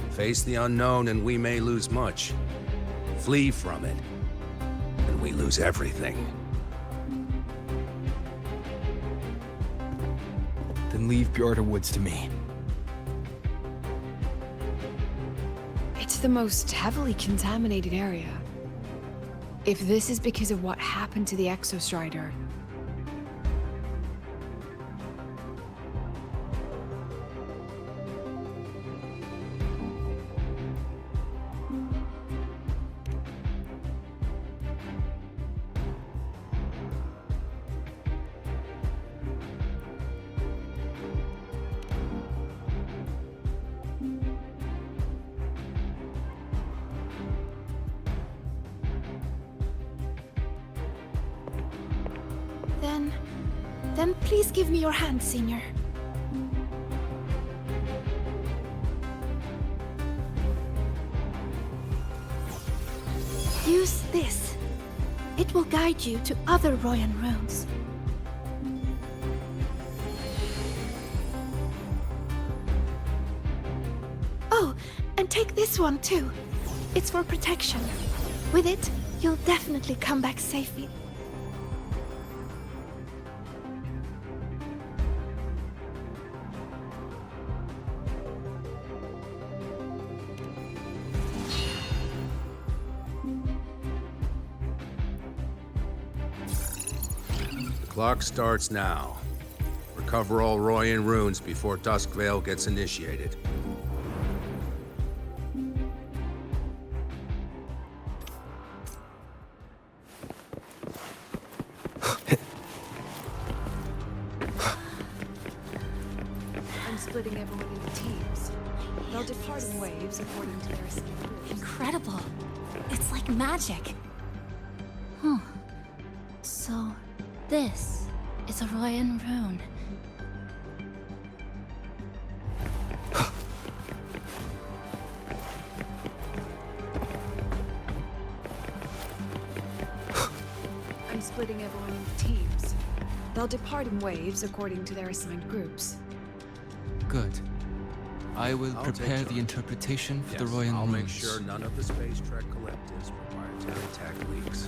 Face the unknown and we may lose much. Flee from it, and we lose everything. Then leave Bjarta Woods to me. It's the most heavily contaminated area. If this is because of what happened to the Exostrider, Then please give me your hand, Senior. Use this. It will guide you to other Royan runes. Oh, and take this one too. It's for protection. With it, you'll definitely come back safely. Clock starts now. Recover all Royan runes before Dusk Vale gets initiated. I'm splitting everyone into teams. They'll depart in waves according to their skills. Incredible. It's like magic. Huh. So, this is a Royan rune. I'm splitting everyone into teams. They'll depart in waves according to their assigned groups. Good. I will I'll prepare take the interpretation for the Yes, Royan I'll runes. make sure none of the Space Trek Collective's proprietary tech leaks.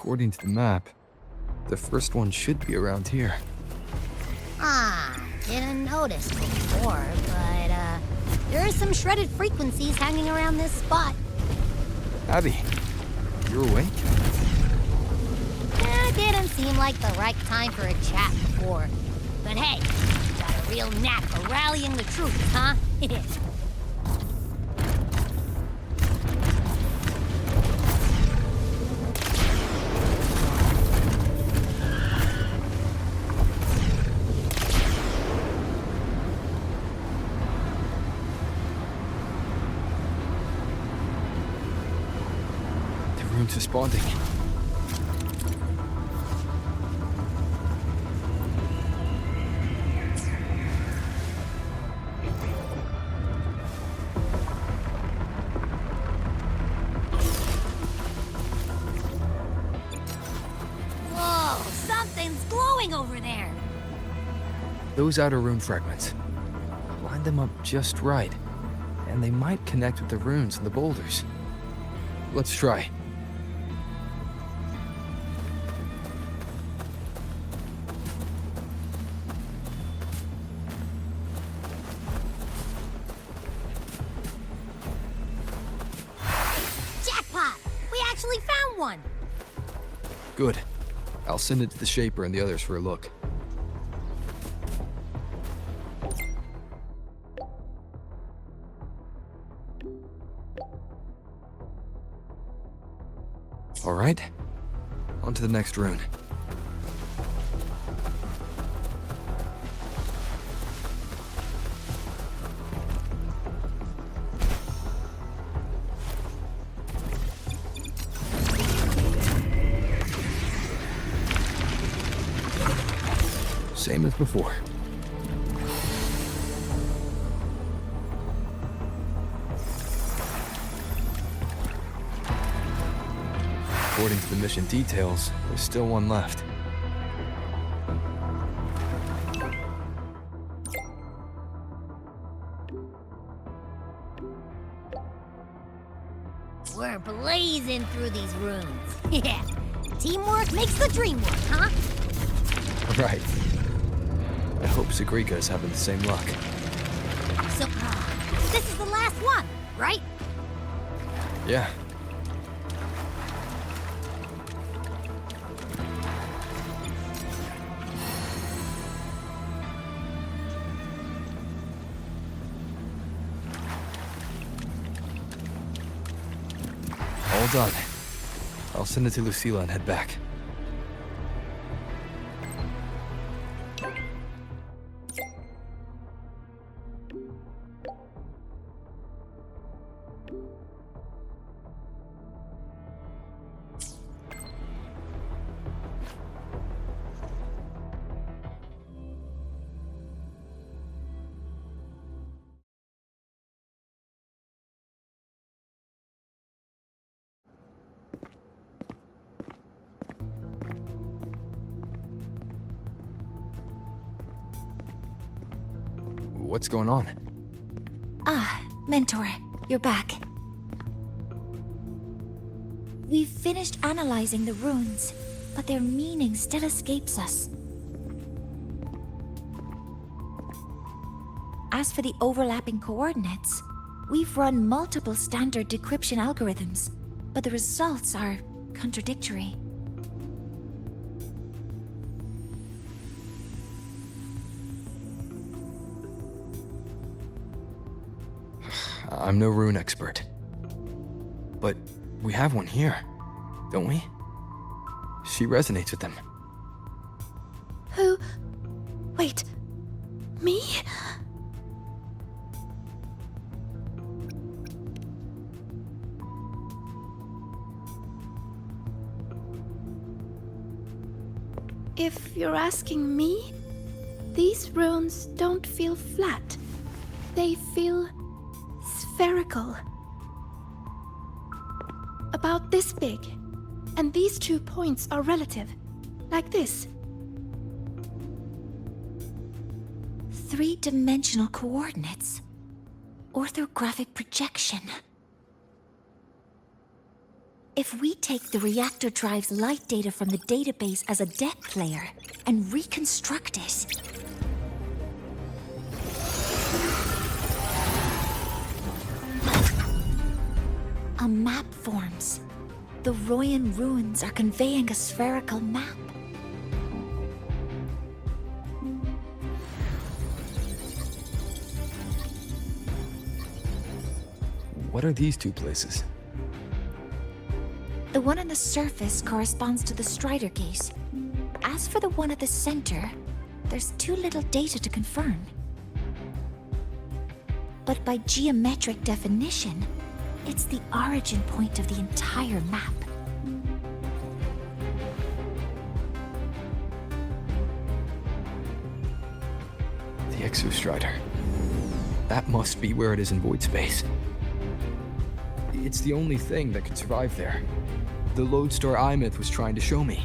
According to the map, the first one should be around here. Ah, Didn't notice before, but, there are some shredded frequencies hanging around this spot. Abby, you're awake? Didn't seem like the right time for a chat before. But hey, got a real knack for rallying the troops, huh? The room's responding. Whoa, something's glowing over there. Those outer room fragments. Line them up just right, and they might connect with the runes and the boulders. Let's try. Jackpot! We actually found one! Good. I'll send it to the Shaper and the others for a look. All right. On to the next rune. Same as before. According to the mission details, there's still one left. We're blazing through these runes. Yeah, teamwork makes the dream work, huh? Right. I hope Sagrika's having the same luck. So, this is the last one, right? Yeah. All done. I'll send it to Lucilla and head back. What's going on? Ah, Mentor, you're back. We've finished analyzing the runes, but their meaning still escapes us. As for the overlapping coordinates, we've run multiple standard decryption algorithms, but the results are contradictory. I'm no rune expert. But we have one here, don't we? She resonates with them. Who? Wait. Me? If you're asking me, these runes don't feel flat. They feel spherical. About this big. And these 2 points are relative. Like this. 3-dimensional coordinates. Orthographic projection. If we take the reactor drive's light data from the database as a depth layer and reconstruct it, A map forms. The Royan ruins are conveying a spherical map. What are these two places? The one on the surface corresponds to the Strider Gate. As for the one at the center, there's too little data to confirm. But by geometric definition, it's the origin point of the entire map. The Exostrider. That must be where it is in void space. It's the only thing that could survive there. The Lodestar Eye-Myth was trying to show me.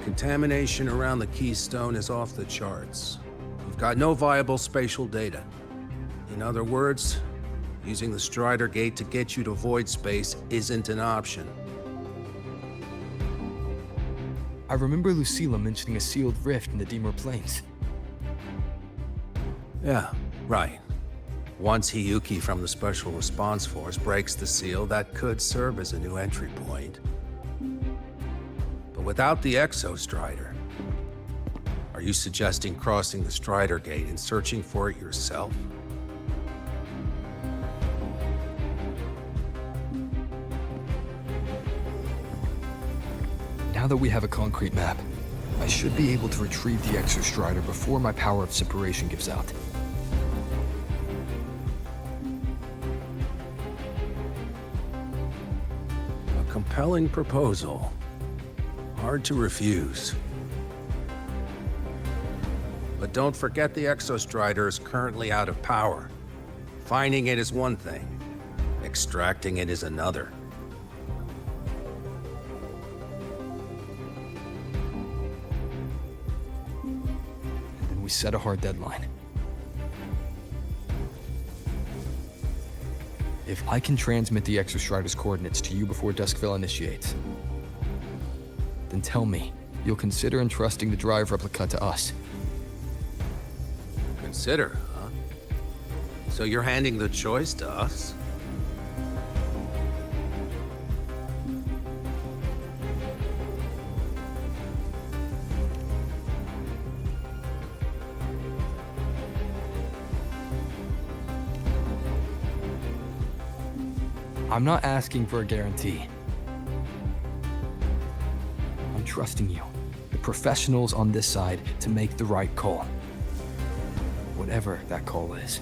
Contamination around the keystone is off the charts. We've got no viable spatial data. In other words, using the Strider Gate to get you to void space isn't an option. I remember Lucilla mentioning a sealed rift in the Dimur Plains. Yeah, right. Once Hiyuki from the Special Response Force breaks the seal, that could serve as a new entry point. But without the Exostrider, are you suggesting crossing the Strider Gate and searching for it yourself? Now that we have a concrete map, I should be able to retrieve the Exostrider before my power of separation gives out. A compelling proposal. Hard to refuse. But don't forget the Exostrider is currently out of power. Finding it is one thing. Extracting it is another. We set a hard deadline. If I can transmit the Exostrider's coordinates to you before Duskville initiates, then tell me you'll consider entrusting the drive replica to us. Consider, huh? So you're handing the choice to us? I'm not asking for a guarantee. I'm trusting you, the professionals on this side, to make the right call. Whatever that call is.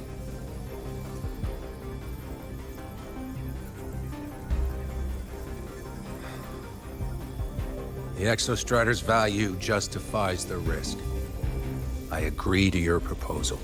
The Exostrider's value justifies the risk. I agree to your proposal.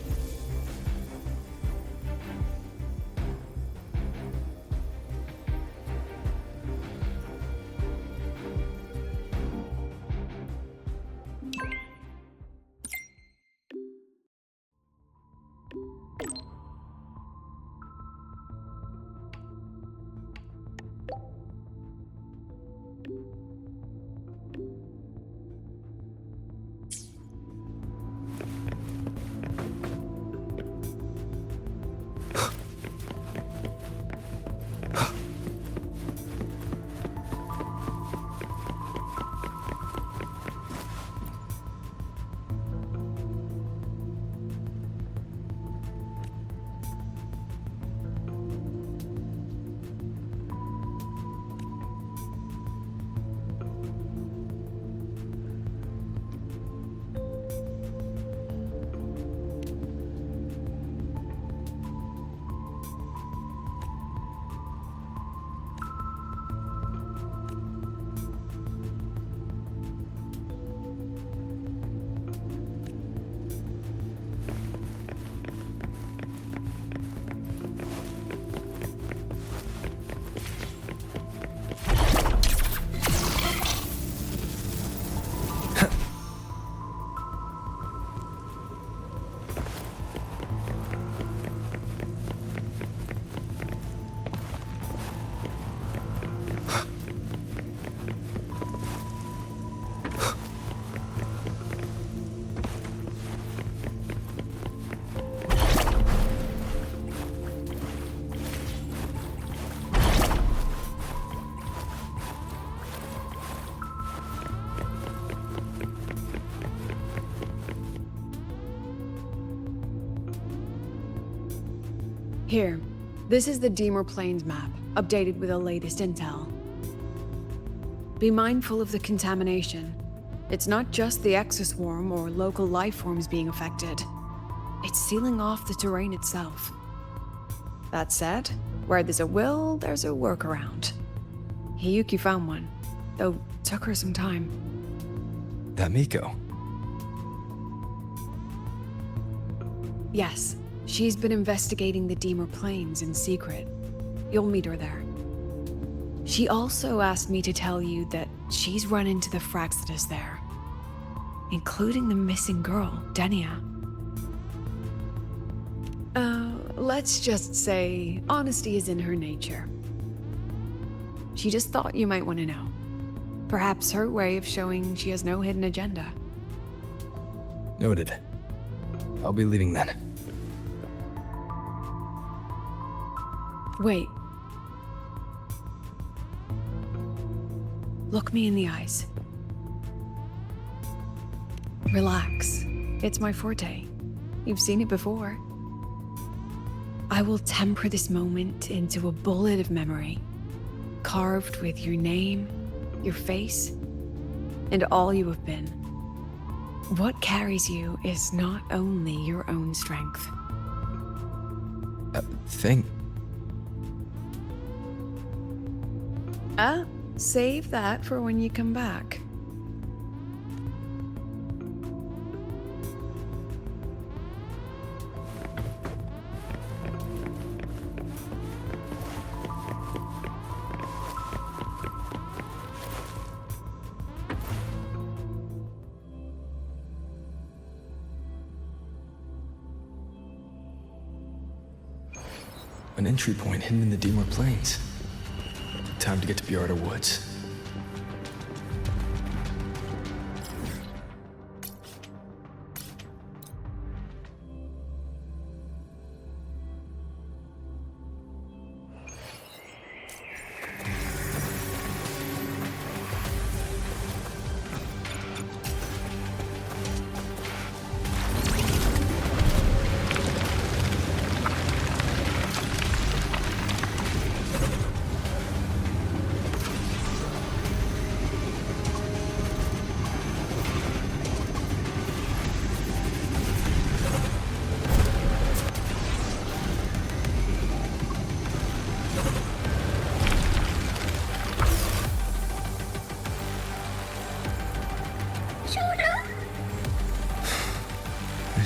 Here, this is the Deemer Plains map, updated with the latest intel. Be mindful of the contamination. It's not just the exoswarm or local life forms being affected. It's sealing off the terrain itself. That said, where there's a will, there's a workaround. Hiyuki found one, though took her some time. That Miko. Yes, she's been investigating the Deemer Plains in secret. You'll meet her there. She also asked me to tell you that she's run into the Fraxidus there, including the missing girl, Denia. Let's just say honesty is in her nature. She just thought you might want to know. Perhaps her way of showing she has no hidden agenda. Noted. I'll be leaving then. Wait. Look me in the eyes. Relax. It's my forte. You've seen it before. I will temper this moment into a bullet of memory, carved with your name, your face, and all you have been. What carries you is not only your own strength. Thing. Save that for when you come back. An entry point hidden in the Deemer Plains. Time to get to Bjarda Woods.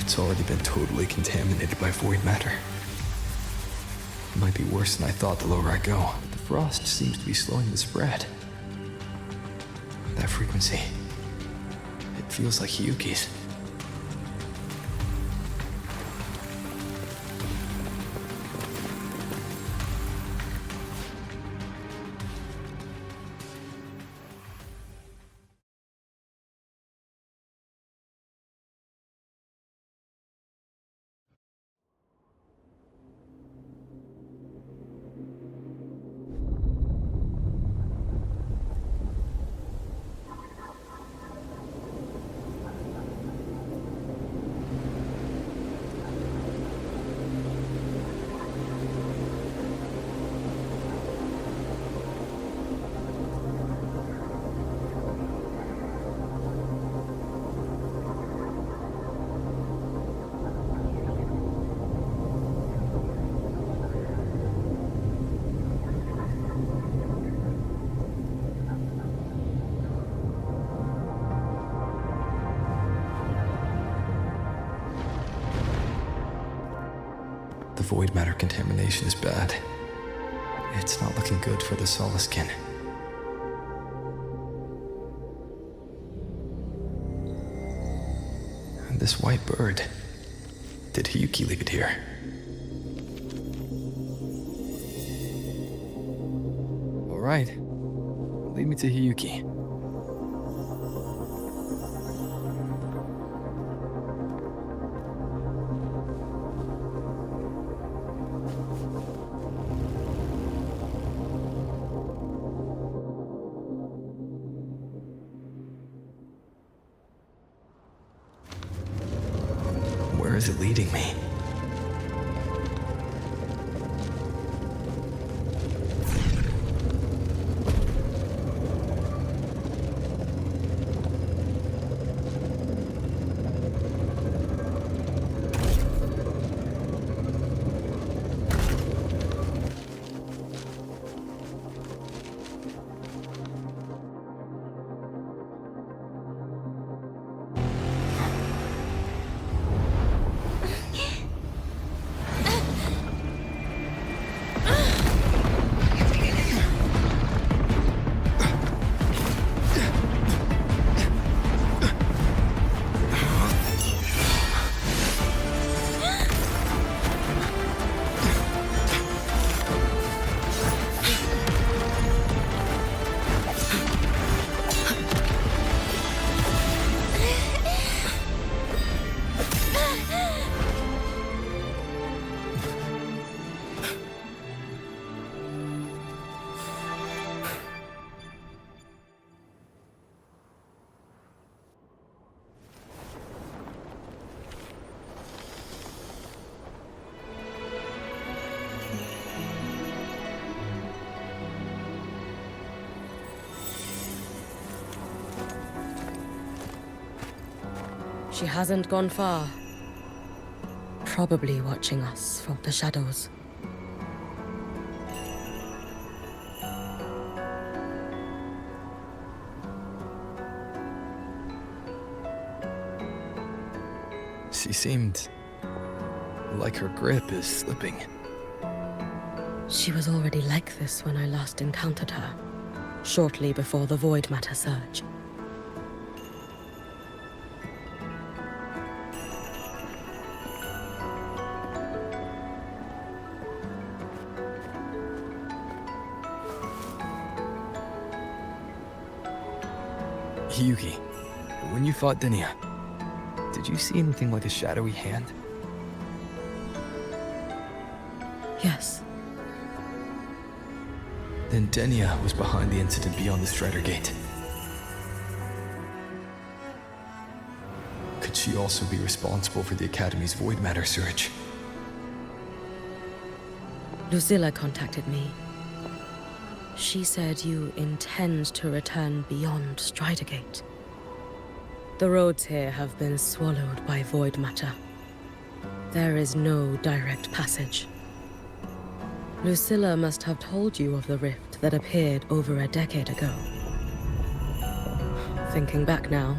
It's already been totally contaminated by void matter. It might be worse than I thought the lower I go. The frost seems to be slowing the spread. That frequency. It feels like Hiyuki's. The void matter contamination is bad. It's not looking good for the Soliskin. And this white bird. Did Hiyuki leave it here? All right. Lead me to Hiyuki. Where is it leading me? She hasn't gone far. Probably watching us from the shadows. She seemed like her grip is slipping. She was already like this when I last encountered her, shortly before the Void Matter surge. Yuki, when you fought Denia, did you see anything like a shadowy hand? Yes. Then Denia was behind the incident beyond the Strider Gate. Could she also be responsible for the Academy's Void Matter surge? Lucilla contacted me. She said you intend to return beyond Strider Gate. The roads here have been swallowed by Void Matter. There is no direct passage. Lucilla must have told you of the rift that appeared over a decade ago. Thinking back now,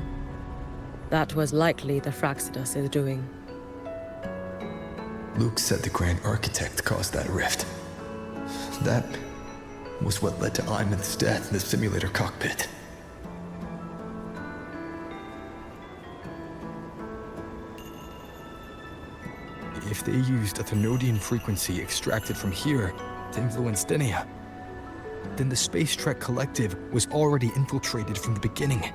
that was likely the Fraxidus' doing. Luke said the Grand Architect caused that rift. That was what led to Iman's death in the simulator cockpit. If they used a Thenodian frequency extracted from here to influence Denia, then the Space Trek Collective was already infiltrated from the beginning.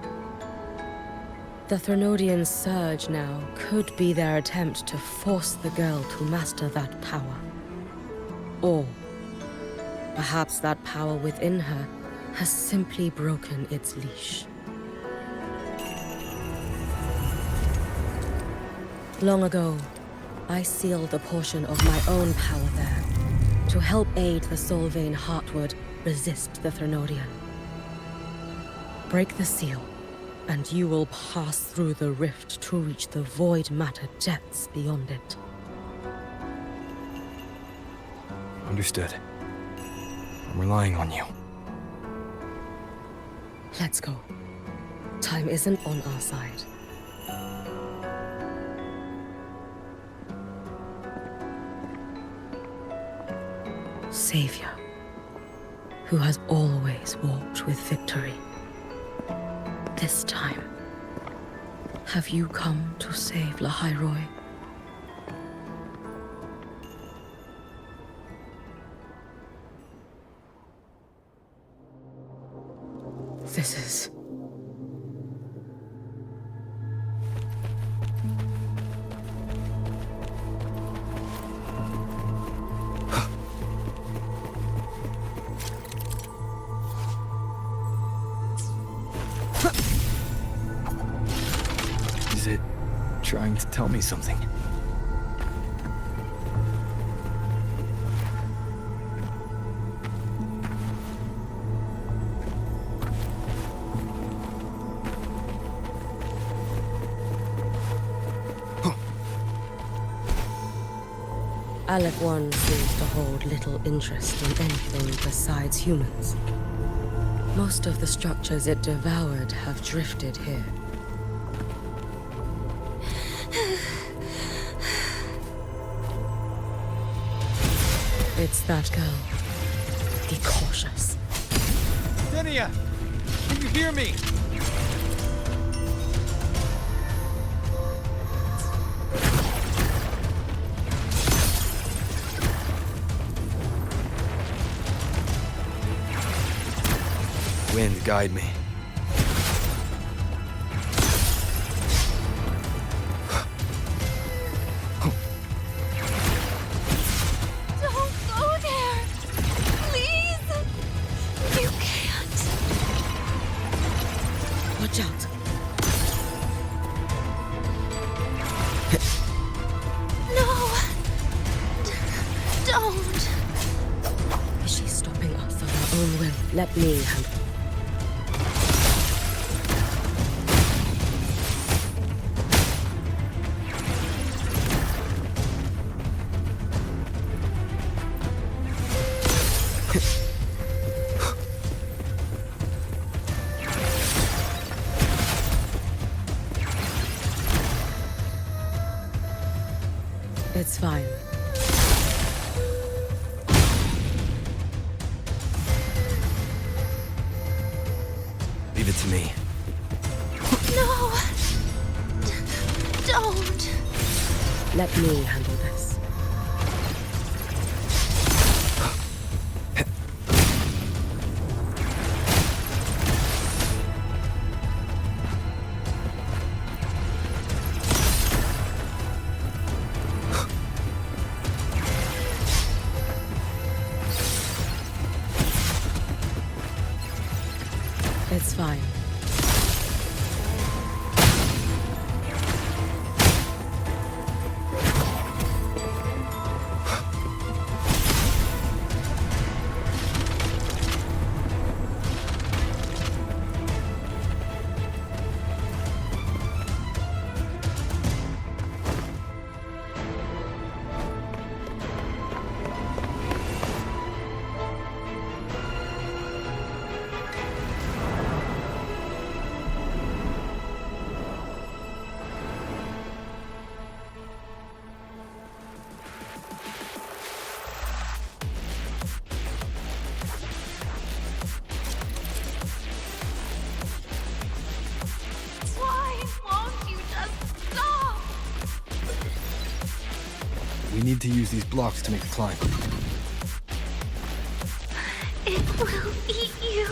The Thenodian surge now could be their attempt to force the girl to master that power. Or perhaps that power within her has simply broken its leash. Long ago, I sealed a portion of my own power there to help aid the Solvane Heartwood resist the Thenodian. Break the seal, and you will pass through the rift to reach the Void Matter depths beyond it. Understood. I'm relying on you. Let's go. Time isn't on our side. Savior, who has always walked with victory. This time, have you come to save Lahai Roi? This is... Is it trying to tell me something? Aleph 1 seems to hold little interest in anything besides humans. Most of the structures it devoured have drifted here. It's that girl. Be cautious. Denia! Can you hear me? Wind, guide me. Don't go there! Please! You can't. Watch out. No! Don't! Is she stopping us of her own will? Let me handle it. It's fine. Leave it to me. No! Don't! Let me handle this. It's fine. Why won't you just stop? We need to use these blocks to make the climb. It will eat you.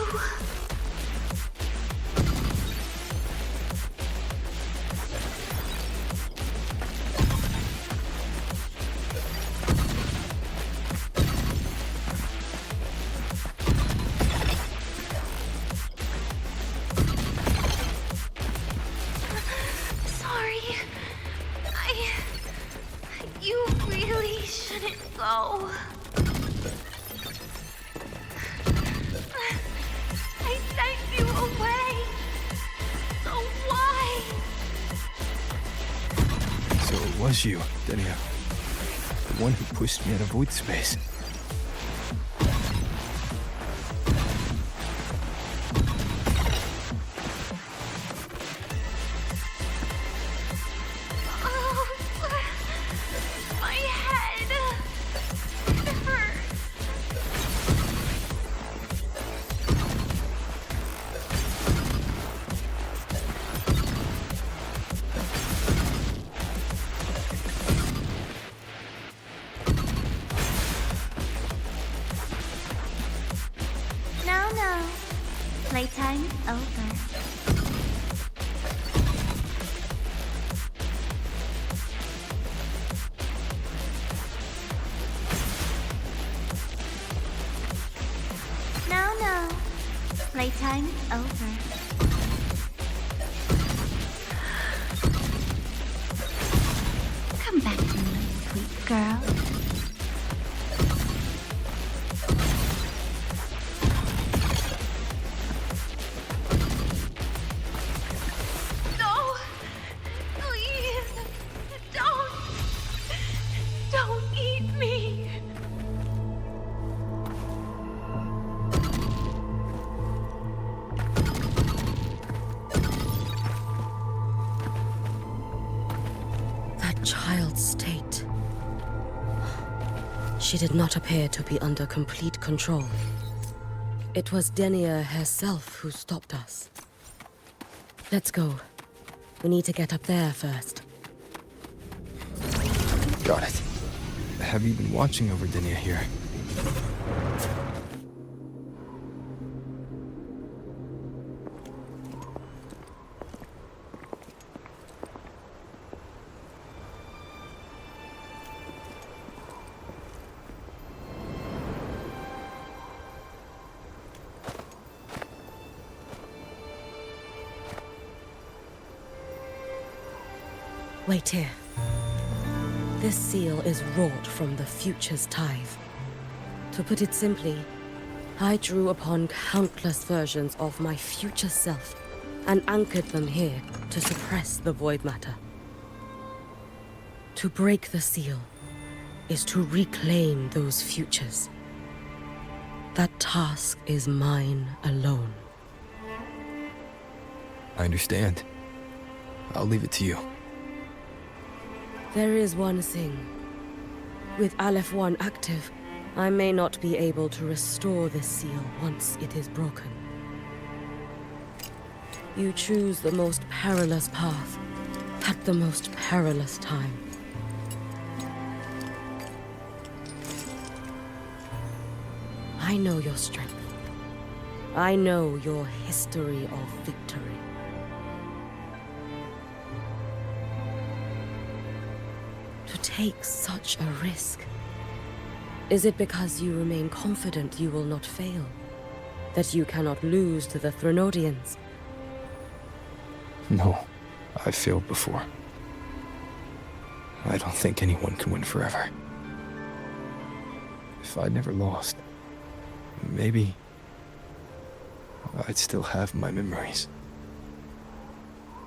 Sorry. You really shouldn't go. I sent you away. So why? So it was you, Denia. The one who pushed me out of void space. Oh, my head. It hurts. No. Playtime over. No. Playtime over. Come back to me, sweet girl. No! Please! Don't eat me! That child's state. She did not appear to be under complete control. It was Denia herself who stopped us. Let's go. We need to get up there first. Got it. Have you been watching over Denia here? Wait here. This seal is wrought from the future's tithe. To put it simply, I drew upon countless versions of my future self and anchored them here to suppress the void matter. To break the seal is to reclaim those futures. That task is mine alone. I understand. I'll leave it to you. There is one thing With Aleph 1 active, I may not be able to restore this seal once it is broken. You choose the most perilous path at the most perilous time. I know your strength. I know your history of victory. To take such a risk, is it because you remain confident you will not fail? That you cannot lose to the Threnodians? No, I've failed before. I don't think anyone can win forever. If I'd never lost, maybe I'd still have my memories.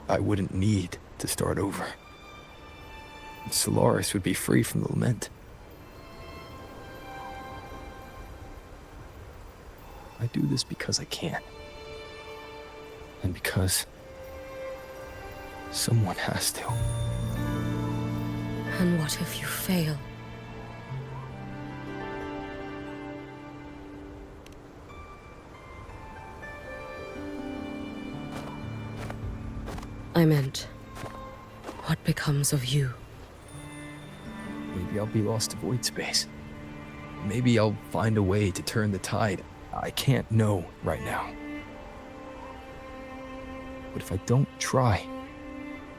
I wouldn't need to start over. Solaris would be free from the lament. I do this because I can. And because someone has to. And what if you fail? I meant, what becomes of you? Maybe I'll be lost to void space. Maybe I'll find a way to turn the tide. I can't know right now. But if I don't try,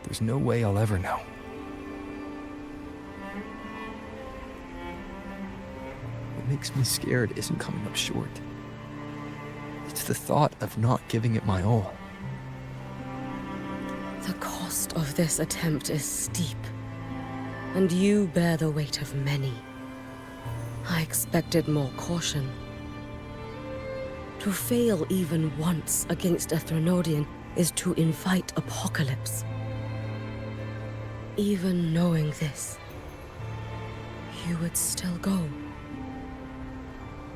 there's no way I'll ever know. What makes me scared isn't coming up short. It's the thought of not giving it my all. The cost of this attempt is steep, and you bear the weight of many. I expected more caution. To fail even once against a Threnodian is to invite apocalypse. Even knowing this, you would still go.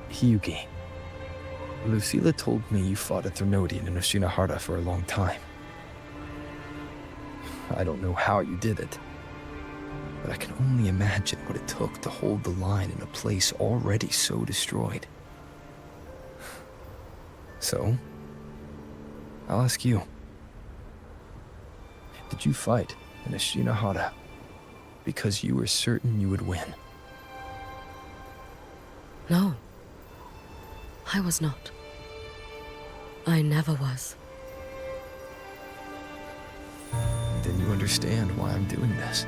Hyugi, Lucilla told me you fought a Threnodian in Oshinahara for a long time. I don't know how you did it, but I can only imagine what it took to hold the line in a place already so destroyed. So, I'll ask you. Did you fight in Oshinahara because you were certain you would win? No. I was not. I never was. Then you understand why I'm doing this.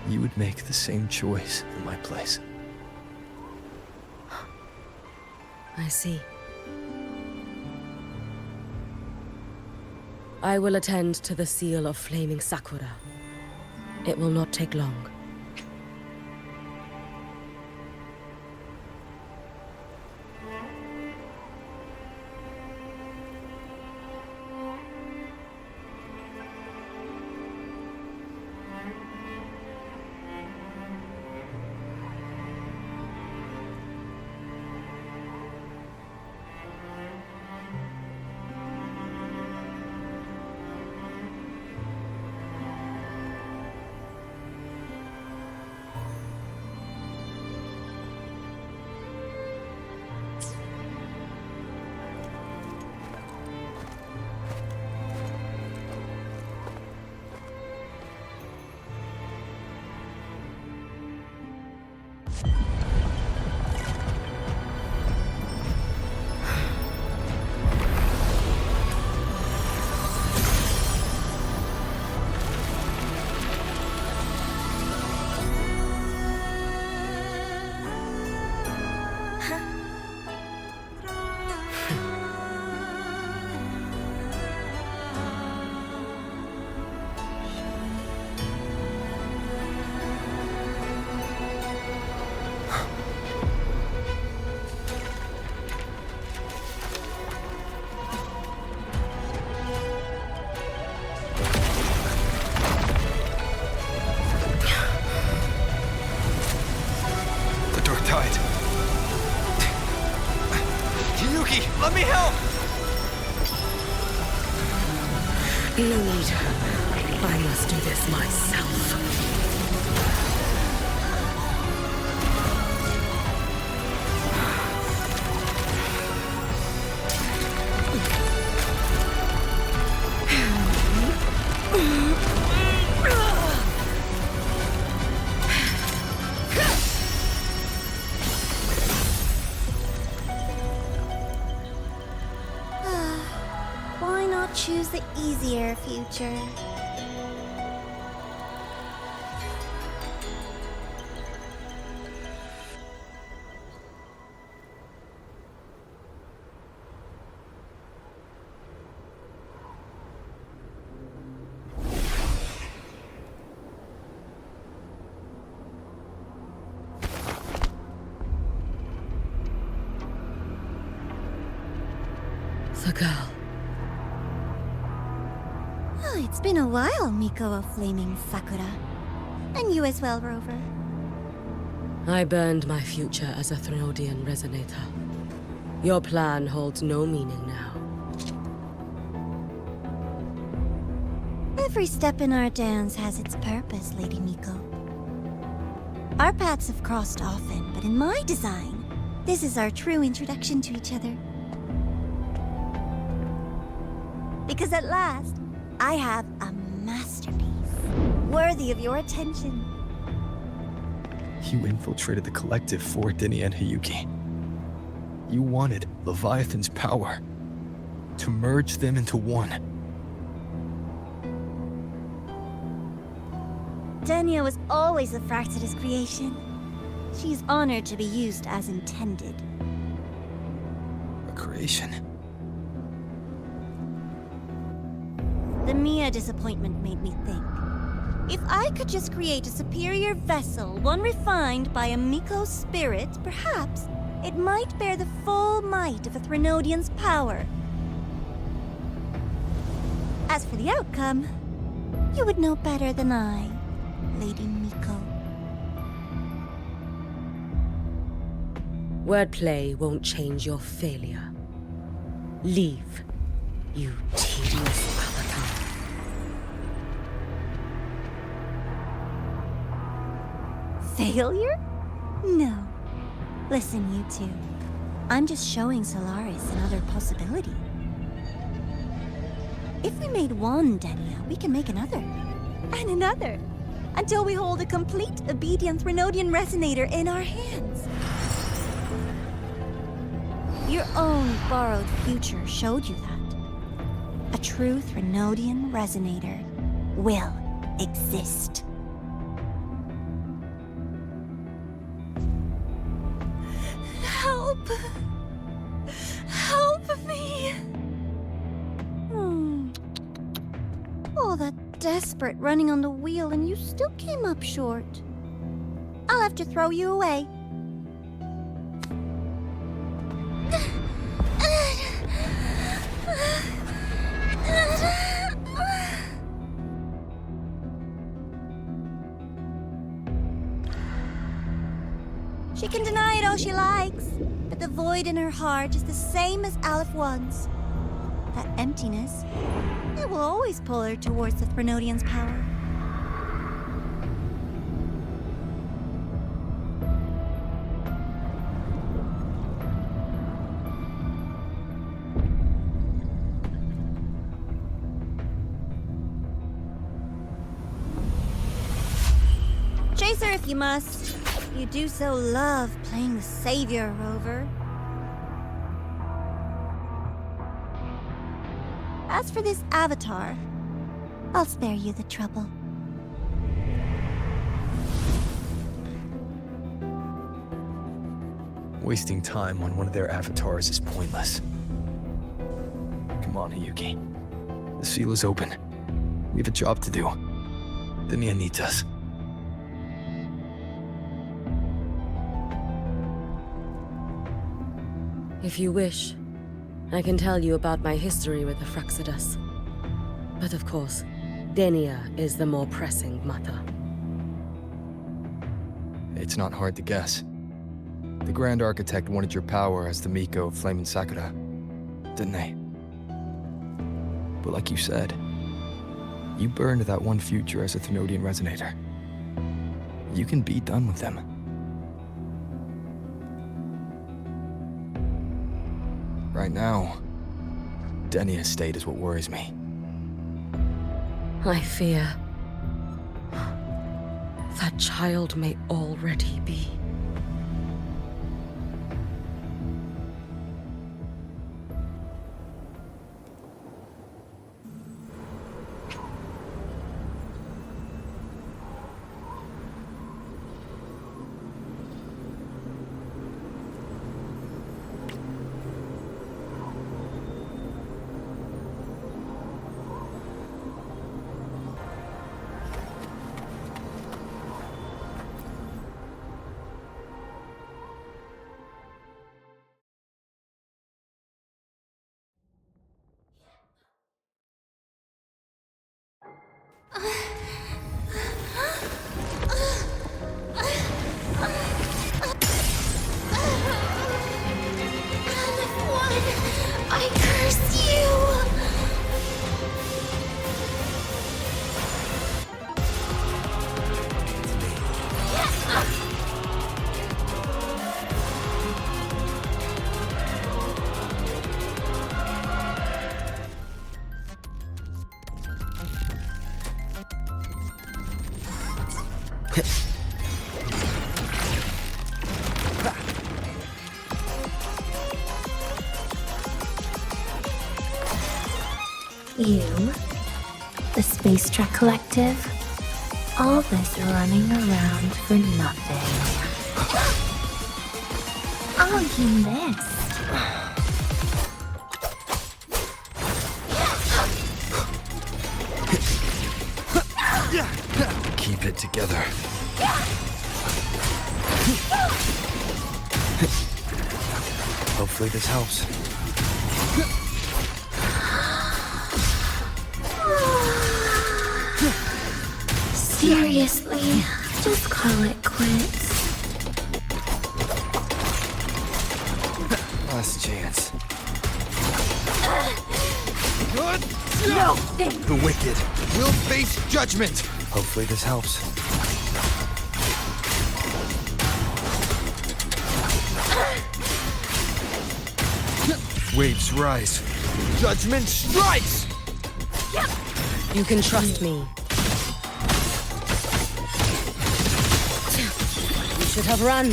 You would make the same choice in my place. I see. I will attend to the seal of Flaming Sakura. It will not take long. Let me help! No need. I must do this myself. choose the easier future. The girl. Oh, it's been a while, Miko of Flaming Sakura. And you as well, Rover. I burned my future as a Thrynodian resonator. Your plan holds no meaning now. Every step in our dance has its purpose, Lady Miko. Our paths have crossed often, but in my design, this is our true introduction to each other. Because at last, I have a masterpiece, worthy of your attention. You infiltrated the collective for Dinia and Hiyuki. You wanted Leviathan's power to merge them into one. Denia was always a Fraxidus creation. She's honored to be used as intended. A creation? The Mia disappointment made me think. If I could just create a superior vessel, one refined by a Miko's spirit, perhaps it might bear the full might of a Thrynodian's power. As for the outcome, you would know better than I, Lady Miko. Wordplay won't change your failure. Leave, you tedious avatar. Failure? No. Listen, you two. I'm just showing Solaris another possibility. If we made one Denia, we can make another. And another. Until we hold a complete obedient Thrynodian resonator in our hands. Your own borrowed future showed you that. A true Thrynodian resonator will exist. Help! Help me! All that desperate running on the wheel and you still came up short. I'll have to throw you away. She can deny it all she likes, but the void in her heart is the same as Aleph One's. That emptiness, it will always pull her towards the Thrynodian's power. Chase her if you must. You do so love playing the savior, Rover. As for this avatar, I'll spare you the trouble. Wasting time on one of their avatars is pointless. Come on, Hiyuki. The seal is open. We have a job to do. Dinia needs us. If you wish, I can tell you about my history with the Fraxidus. But of course, Denia is the more pressing matter. It's not hard to guess. The Grand Architect wanted your power as the Miko of Flaming Sakura, didn't they? But like you said, you burned that one future as a Thrynodian resonator. You can be done with them. Right now, Denia's state is what worries me. I fear that child may already be. I curse you! You, the Space Truck Collective, all this running around for nothing. Oh, you missed. Keep it together. Hopefully this helps. Seriously, just call it quits. Last chance. Good. No! The wicked We'll face judgment. Hopefully this helps. Waves rise. Judgment strikes. You can trust me. You should have run.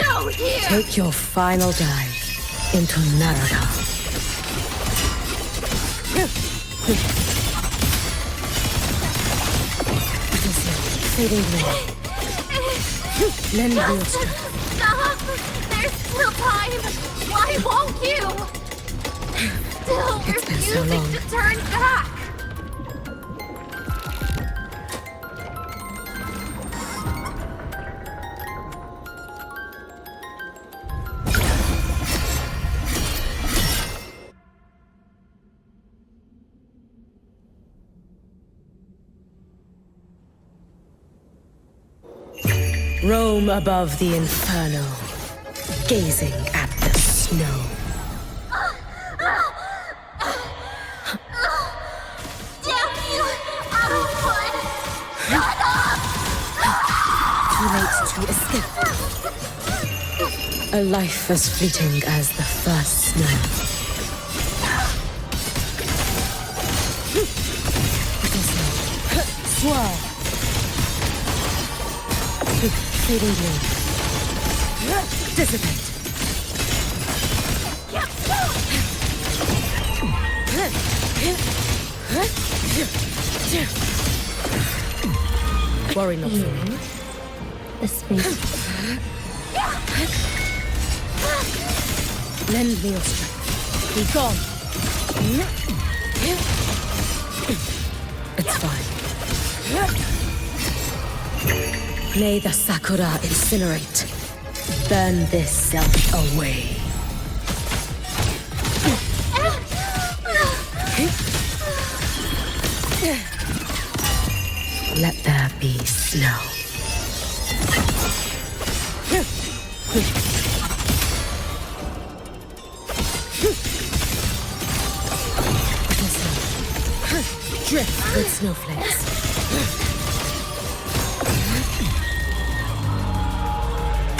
No, here! Take your final dive into Narada. Fading away. Lend me your strength. Stop! There's still time! Why won't you? Still It's been so refusing long. to turn back! Roam above the inferno, gazing at the snow. Damn you! Outward! Shut up! Too late to escape. A life as fleeting as the first snow. Swirl. Fading blue. Dissipate. Worry not for me. The space. Lend me your strength. Be gone. It's fine. May the Sakura incinerate. Burn this self away. Let there be snow. Drift with snowflakes.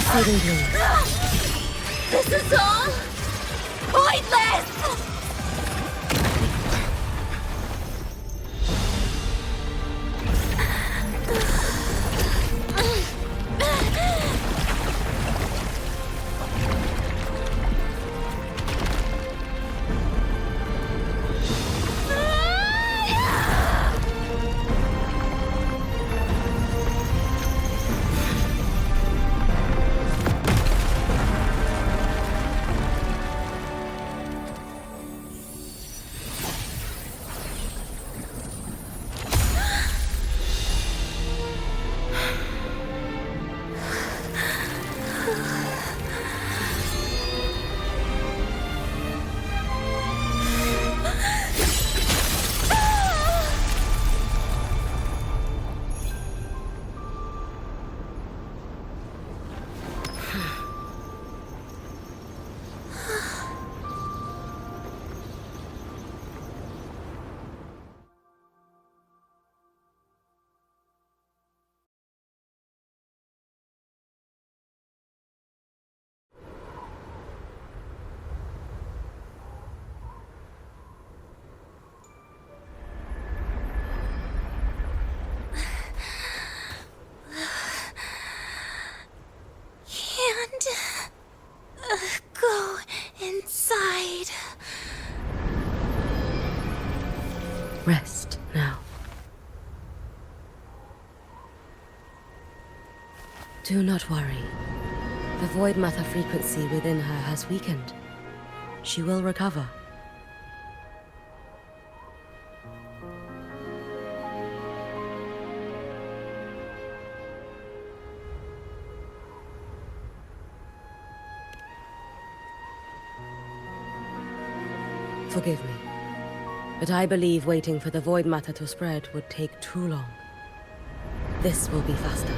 Fading blue. This is all pointless! Rest now. Do not worry. The void matter frequency within her has weakened. She will recover. Forgive me, but I believe waiting for the void matter to spread would take too long. This will be faster.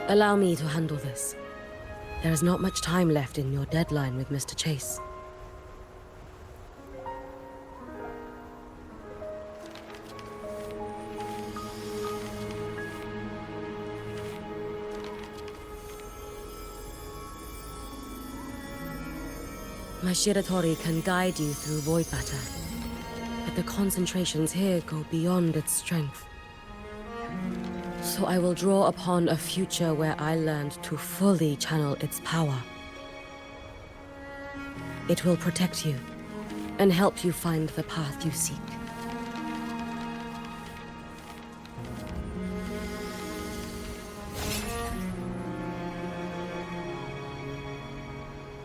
Allow me to handle this. There is not much time left in your deadline with Mr. Chase. My Shiratori can guide you through void matter, but the concentrations here go beyond its strength. So I will draw upon a future where I learned to fully channel its power. It will protect you and help you find the path you seek.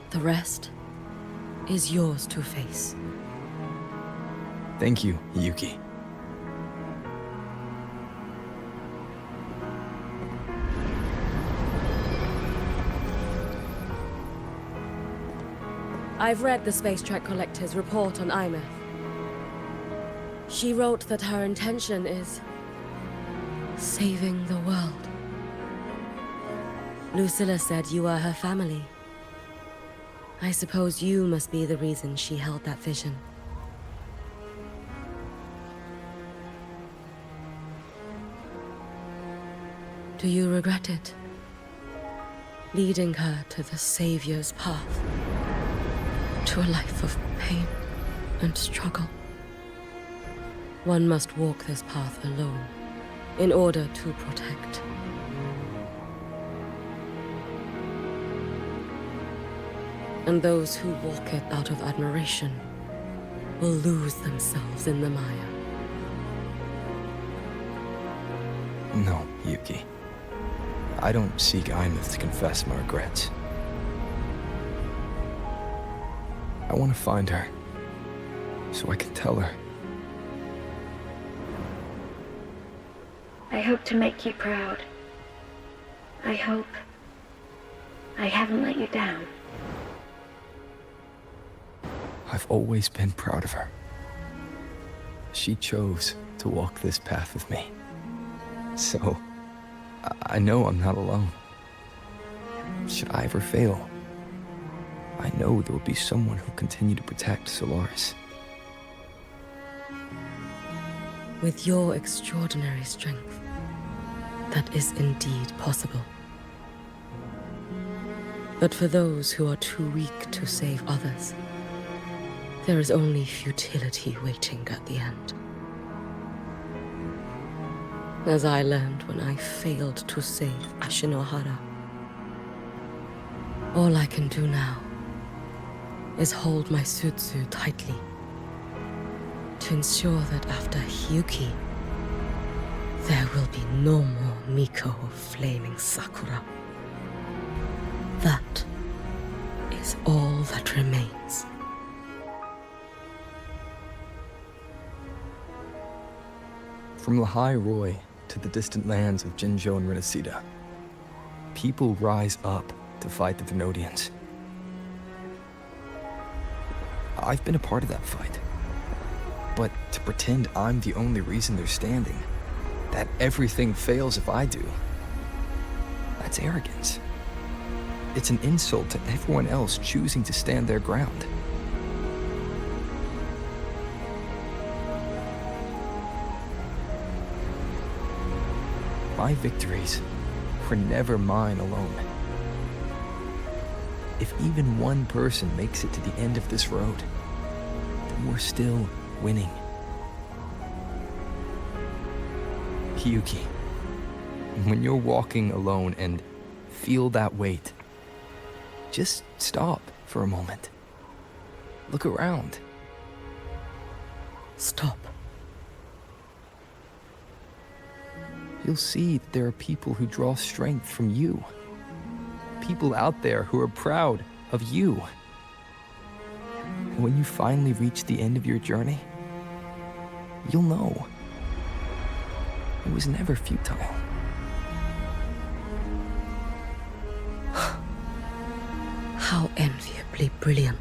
The rest is yours to face. Thank you, Yuki. I've read the Space Track Collector's report on Imeth. She wrote that her intention is saving the world. Lucilla said you are her family. I suppose you must be the reason she held that vision. Do you regret it? Leading her to the Savior's path? To a life of pain and struggle? One must walk this path alone in order to protect. And those who walk it out of admiration will lose themselves in the mire. No, Yuki. I don't seek Imeth to confess my regrets. I want to find her, so I can tell her. I hope to make you proud. I hope I haven't let you down. I've always been proud of her. She chose to walk this path with me. So, I know I'm not alone. Should I ever fail, I know there will be someone who'll continue to protect Solaris. With your extraordinary strength, that is indeed possible. But for those who are too weak to save others, there is only futility waiting at the end. As I learned when I failed to save Ashinohara. All I can do now is hold my Sutsu tightly to ensure that after Hyuki, there will be no more Miko of flaming Sakura. That is all that remains. From Lahai Roi to the distant lands of Jinzhou and Renacida, people rise up to fight the Venodians. I've been a part of that fight. But to pretend I'm the only reason they're standing, that everything fails if I do, that's arrogance. It's an insult to everyone else choosing to stand their ground. My victories were never mine alone. If even one person makes it to the end of this road, then we're still winning. Hyuki, when you're walking alone and feel that weight, just stop for a moment. Look around. Stop. You'll see that there are people who draw strength from you. People out there who are proud of you. And when you finally reach the end of your journey, you'll know it was never futile. How enviably brilliant.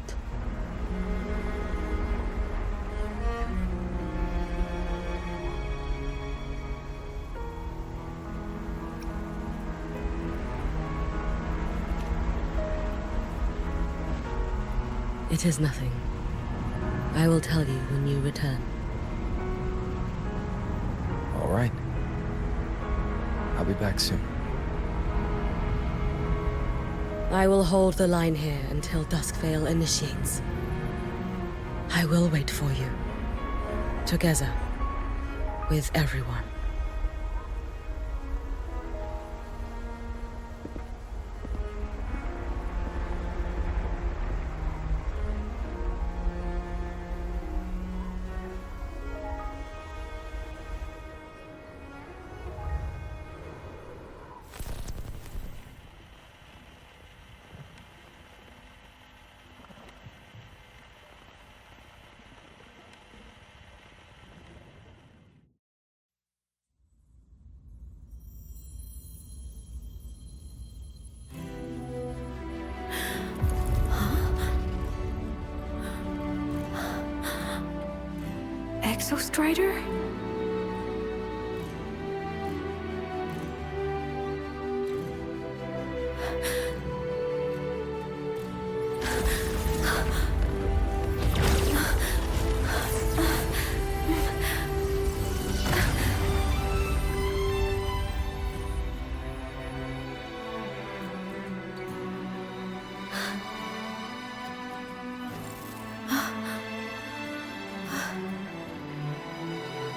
It is nothing. I will tell you when you return. All right. I'll be back soon. I will hold the line here until Duskvale initiates. I will wait for you. Together. With everyone. Exostrider?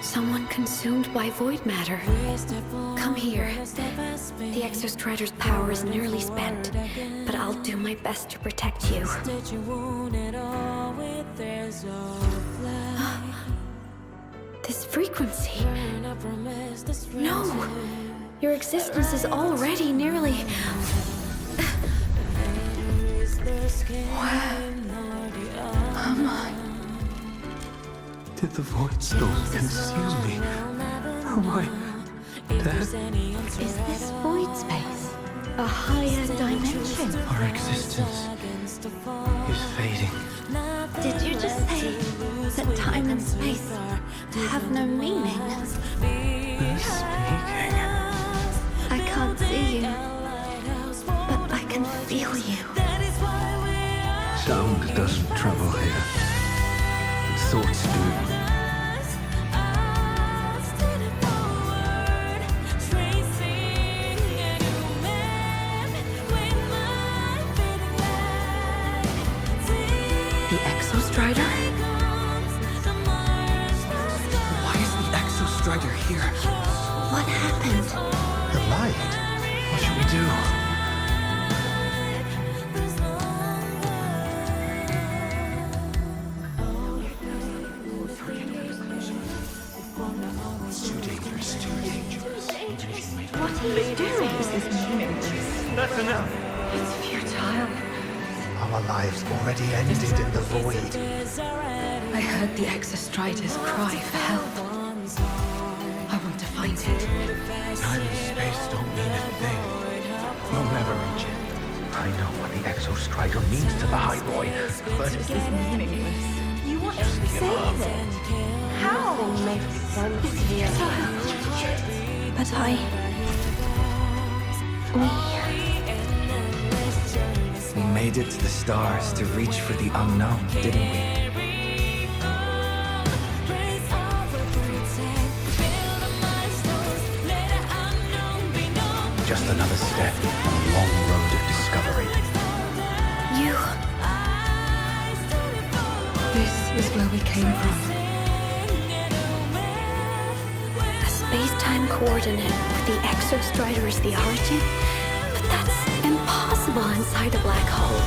Someone consumed by void matter. Come here. The Exostrider's power is nearly spent, but I'll do my best to protect you. This frequency. No! Your existence is already nearly... Where am I? Did the void storm consume me? Am I dead? Is this void space a higher dimension? Our existence is fading. Did you just say that time and space have no meaning? Who's speaking? I can't see you, but I can feel you. Sound doesn't travel here. Thoughts do. The Exostrider? Why is the Exostrider here? What happened? The light. What should we do? What are you doing? This is meaningless. That's enough. It's futile. Our lives already ended in the void. I heard the Exostrider's cry for help. I want to find it. Time and space don't mean a thing. You'll never reach it. I know what the Exostrider means to the Lahai Roi, but This is meaningless. You want to save it? How? It's futile. But we made it to the stars to reach for the unknown, didn't we? Just another step on a long road of discovery. You... This is where we came from. A space-time coordinate with the Exostrider is the origin? But that's impossible inside a black hole.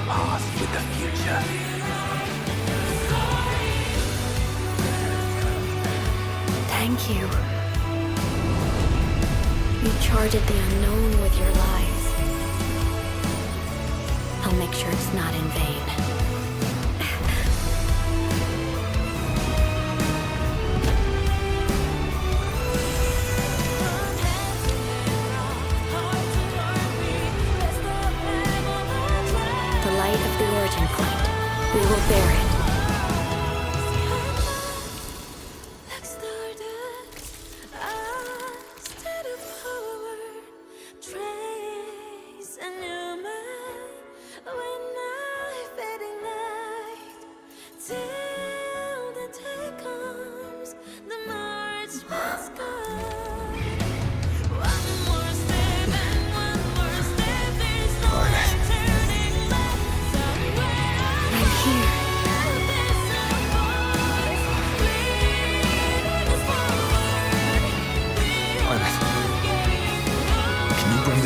past with the future. Thank you. You charted the unknown with your lies. I'll make sure it's not in vain. The light of the origin point. We will bear it.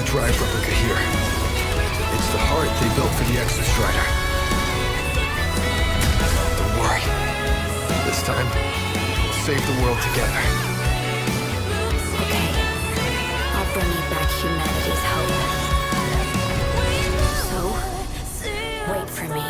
Drive replica here. It's the heart they built for the Exostrider. Don't worry. This time, we'll save the world together. Okay. I'll bring you back humanity's hope. So, wait for me.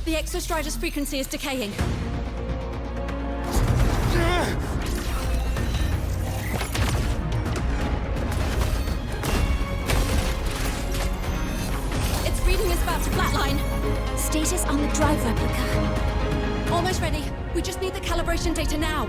The Exostrider's frequency is decaying. about to flatline. Status on the drive replica. Almost ready. We just need the calibration data now.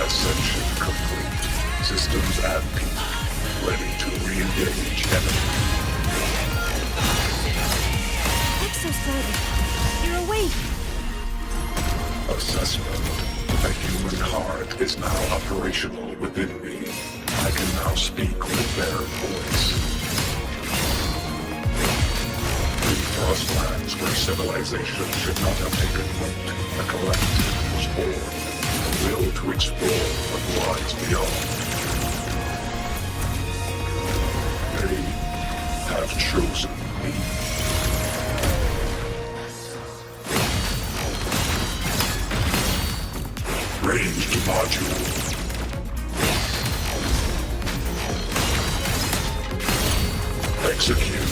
Ascension complete. Systems at peak. Ready to re-engage enemy. Exostrider, you're awake. Assessment. A human heart is now operational within me. I can now speak with their voice. In frostlands where civilization should not have taken root, a collective was born. A will to explore what lies beyond. They have chosen me. Ranged module. Execute.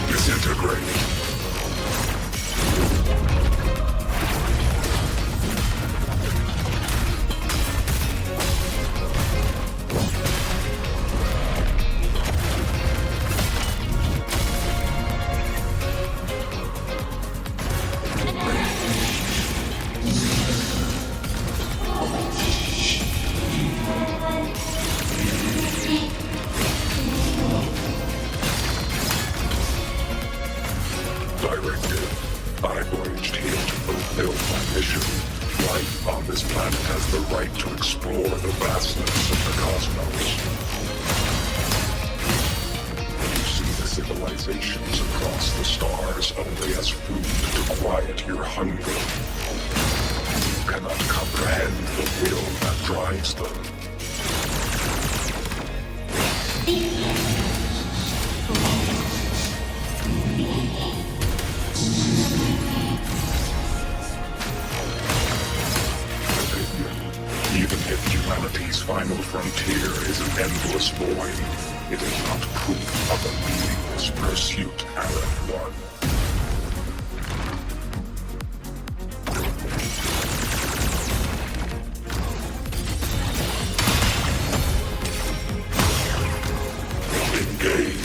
Disintegrate. Directive. I voyaged here to fulfill my mission. Life on this planet has the right to explore the vastness of the cosmos. You see the civilizations across the stars only as food to quiet your hunger. You cannot comprehend the will that drives them. Even if humanity's final frontier is an endless void, it is not proof of a meaningless pursuit, Aleph One. Engage.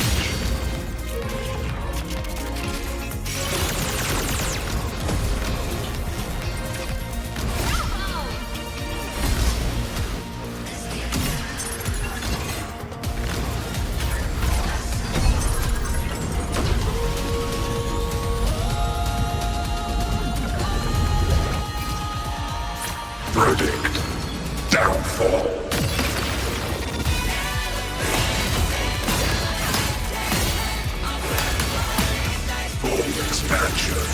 Verdict. Downfall. Full expansion.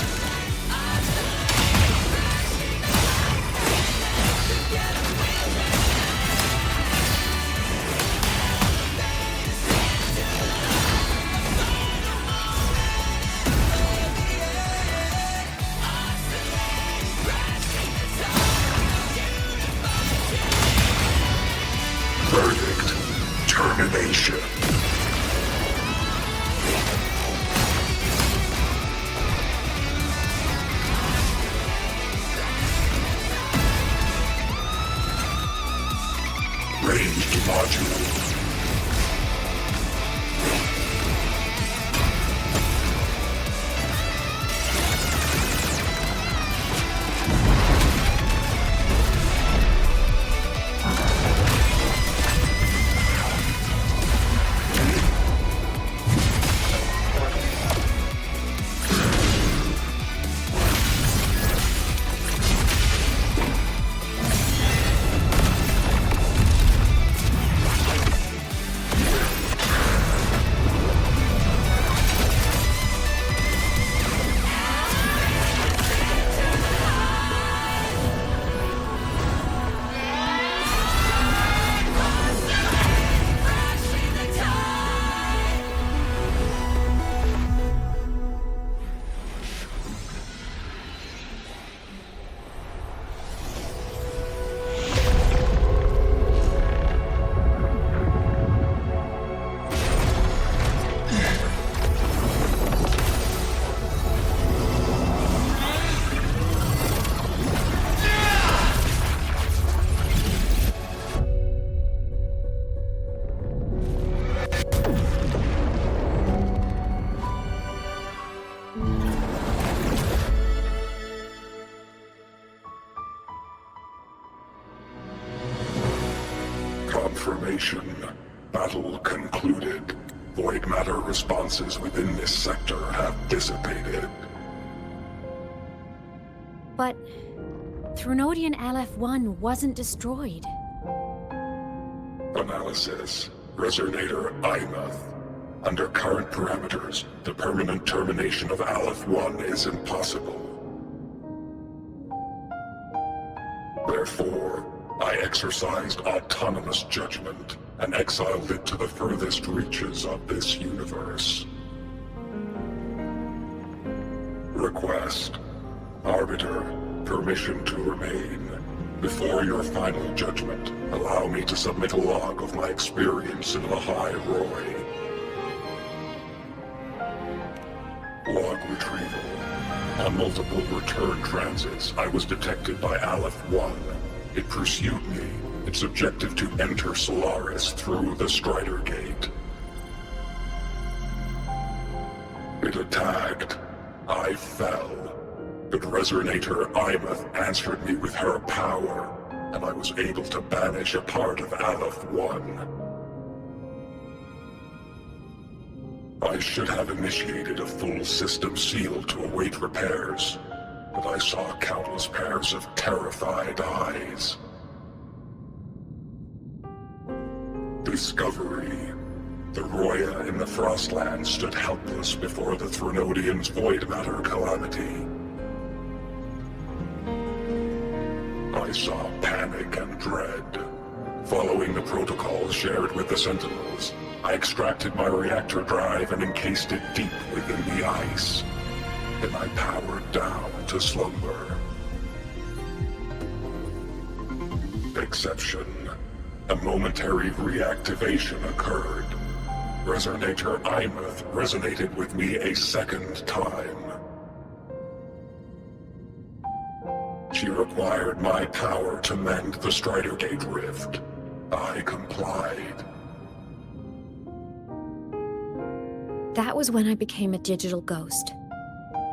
Verdict. Termination. module. Confirmation. Battle concluded. Void matter responses within this sector have dissipated. But Threnodian LF-1 wasn't destroyed. Analysis. Resonator Imuth. Under current parameters, the permanent termination of Aleph-1 is impossible. Therefore, I exercised autonomous judgment and exiled it to the furthest reaches of this universe. Request. Arbiter, permission to remain. Before your final judgment, allow me to submit a log of my experience in Lahai Roi. Log retrieval. On multiple return transits, I was detected by Aleph-1. It pursued me, its objective to enter Solaris through the Strider Gate. It attacked. I fell. But Resonator Imuth answered me with her power, and I was able to banish a part of Aleph-1. I should have initiated a full system seal to await repairs, but I saw countless pairs of terrified eyes. Discovery. The Roya in the Frostlands stood helpless before the Threnodians' void matter calamity. I saw panic and dread. Following the protocols shared with the Sentinels, I extracted my reactor drive and encased it deep within the ice. Then I powered down to slumber. Exception. A momentary reactivation occurred. Resonator Imuth resonated with me a second time. She required my power to mend the Strider Gate rift. I complied. That was when I became a digital ghost.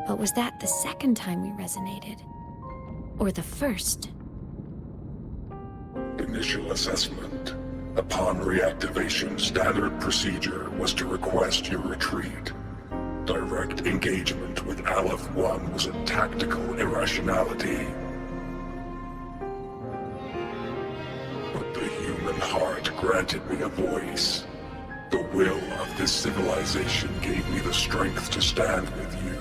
But was that the second time we resonated? Or the first? Initial assessment. Upon reactivation, standard procedure was to request your retreat. Direct engagement with Aleph-1 was a tactical irrationality. But the human heart granted me a voice. The will of this civilization gave me the strength to stand with you.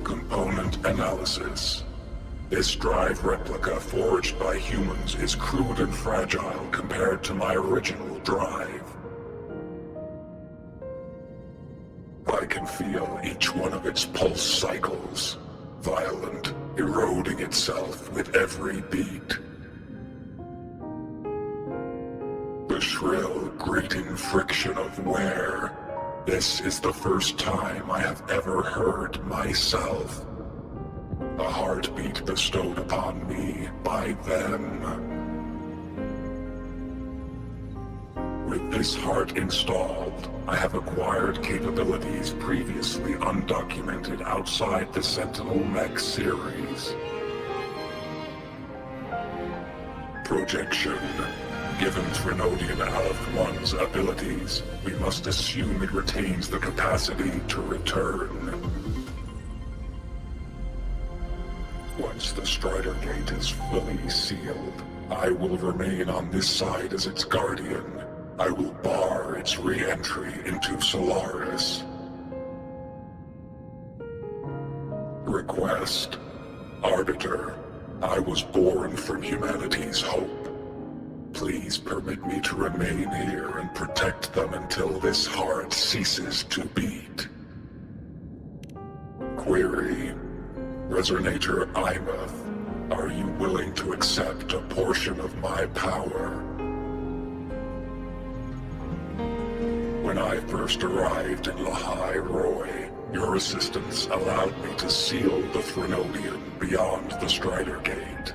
Component analysis. This drive replica forged by humans is crude and fragile compared to my original drive. I can feel each one of its pulse cycles, violent, eroding itself with every beat. The shrill, grating friction of wear. This is the first time I have ever heard myself. A heartbeat bestowed upon me by them. With this heart installed, I have acquired capabilities previously undocumented outside the Sentinel Mech series. Projection. Given Threnodian Aleph 1's abilities, we must assume it retains the capacity to return. Once the Strider Gate is fully sealed, I will remain on this side as its guardian. I will bar its re-entry into Solaris. Request. Arbiter, I was born from humanity's hope. Please permit me to remain here and protect them until this heart ceases to beat. Query. Resonator Imath, are you willing to accept a portion of my power? When I first arrived in Lahai Roi, your assistance allowed me to seal the Threnodian beyond the Strider Gate.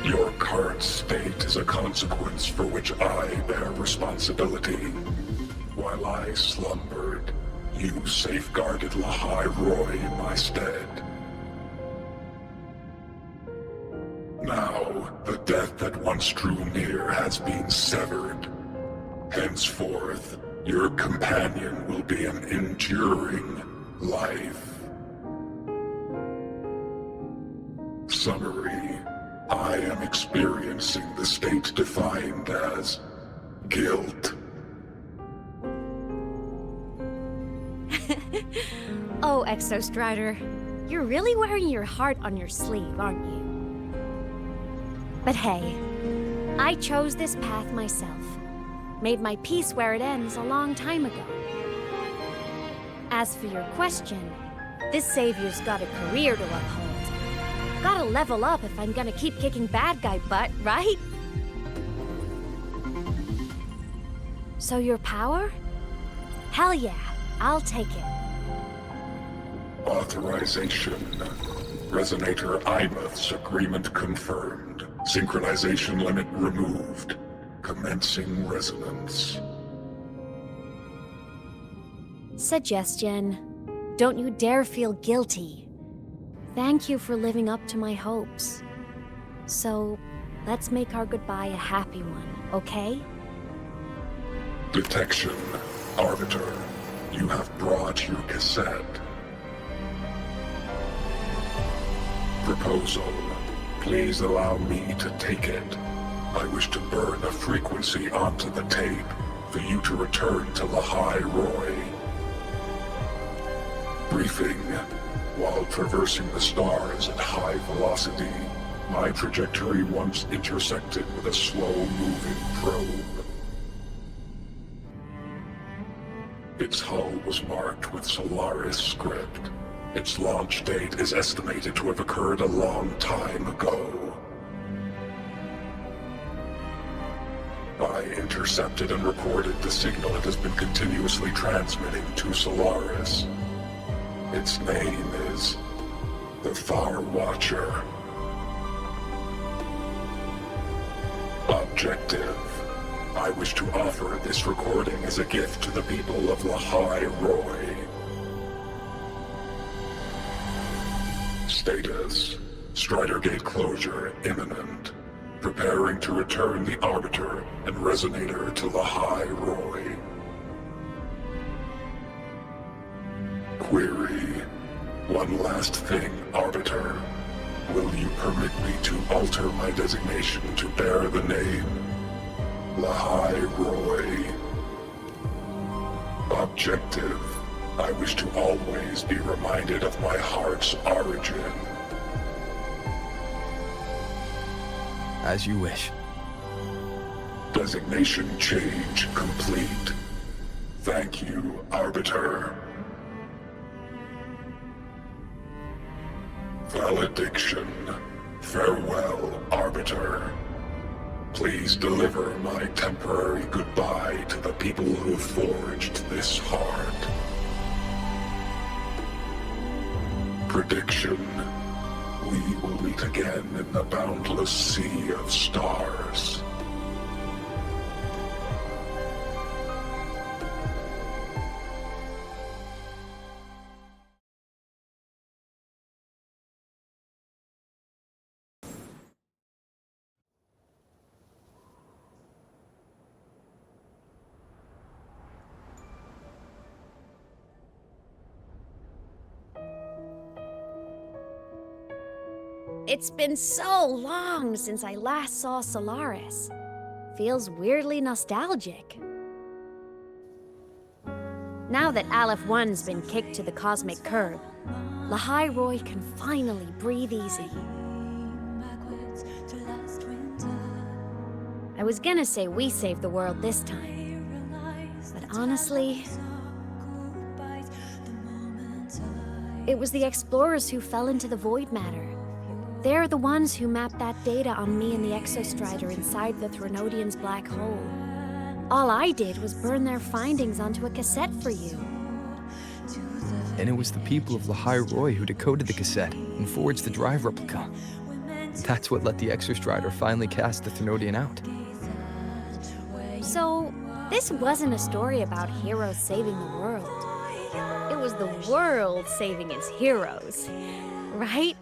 Your current state is a consequence for which I bear responsibility. While I slumbered, you safeguarded Lahai Roi in my stead. Now, the death that once drew near has been severed. Henceforth, your companion will be an enduring life. Summary. I am experiencing the state defined as guilt. Oh, Exostrider, you're really wearing your heart on your sleeve, aren't you? But hey, I chose this path myself. Made my peace where it ends a long time ago. As for your question, this savior's got a career to uphold. Gotta level up if I'm gonna keep kicking bad guy butt, right? So your power? Hell yeah, I'll take it. Authorization. Resonator Imath's agreement confirmed. Synchronization limit removed. Commencing resonance. Suggestion. Don't you dare feel guilty. Thank you for living up to my hopes. So, let's make our goodbye a happy one, okay? Detection. Arbiter, you have brought your cassette. Proposal. Please allow me to take it. I wish to burn a frequency onto the tape for you to return to Lahai Roi. Briefing. While traversing the stars at high velocity, my trajectory once intersected with a slow-moving probe. Its hull was marked with Solaris script. Its launch date is estimated to have occurred a long time ago. I intercepted and recorded the signal it has been continuously transmitting to Solaris. Its name is the Far Watcher. Objective. I wish to offer this recording as a gift to the people of Lahai Roi. Status. Strider Gate closure imminent. Preparing to return the Arbiter and Resonator to Lahai Roi. Query. One last thing, Arbiter. Will you permit me to alter my designation to bear the name Lahai Roi? Objective. I wish to always be reminded of my heart's origin. As you wish. Designation change complete. Thank you, Arbiter. Valediction. Farewell, Arbiter. Please deliver my temporary goodbye to the people who forged this heart. Prediction. We will meet again in the boundless sea of stars. It's been so long since I last saw Solaris. Feels weirdly nostalgic. Now that Aleph 1's been kicked to the cosmic curb, Lahai Roi can finally breathe easy. I was gonna say we saved the world this time, but honestly, it was the explorers who fell into the void matter. They're the ones who mapped that data on me and the Exostrider inside the Threnodian's black hole. All I did was burn their findings onto a cassette for you. And it was the people of Lahai Roi who decoded the cassette and forged the drive replica. That's what let the Exostrider finally cast the Threnodian out. So, this wasn't a story about heroes saving the world. It was the world saving its heroes, right?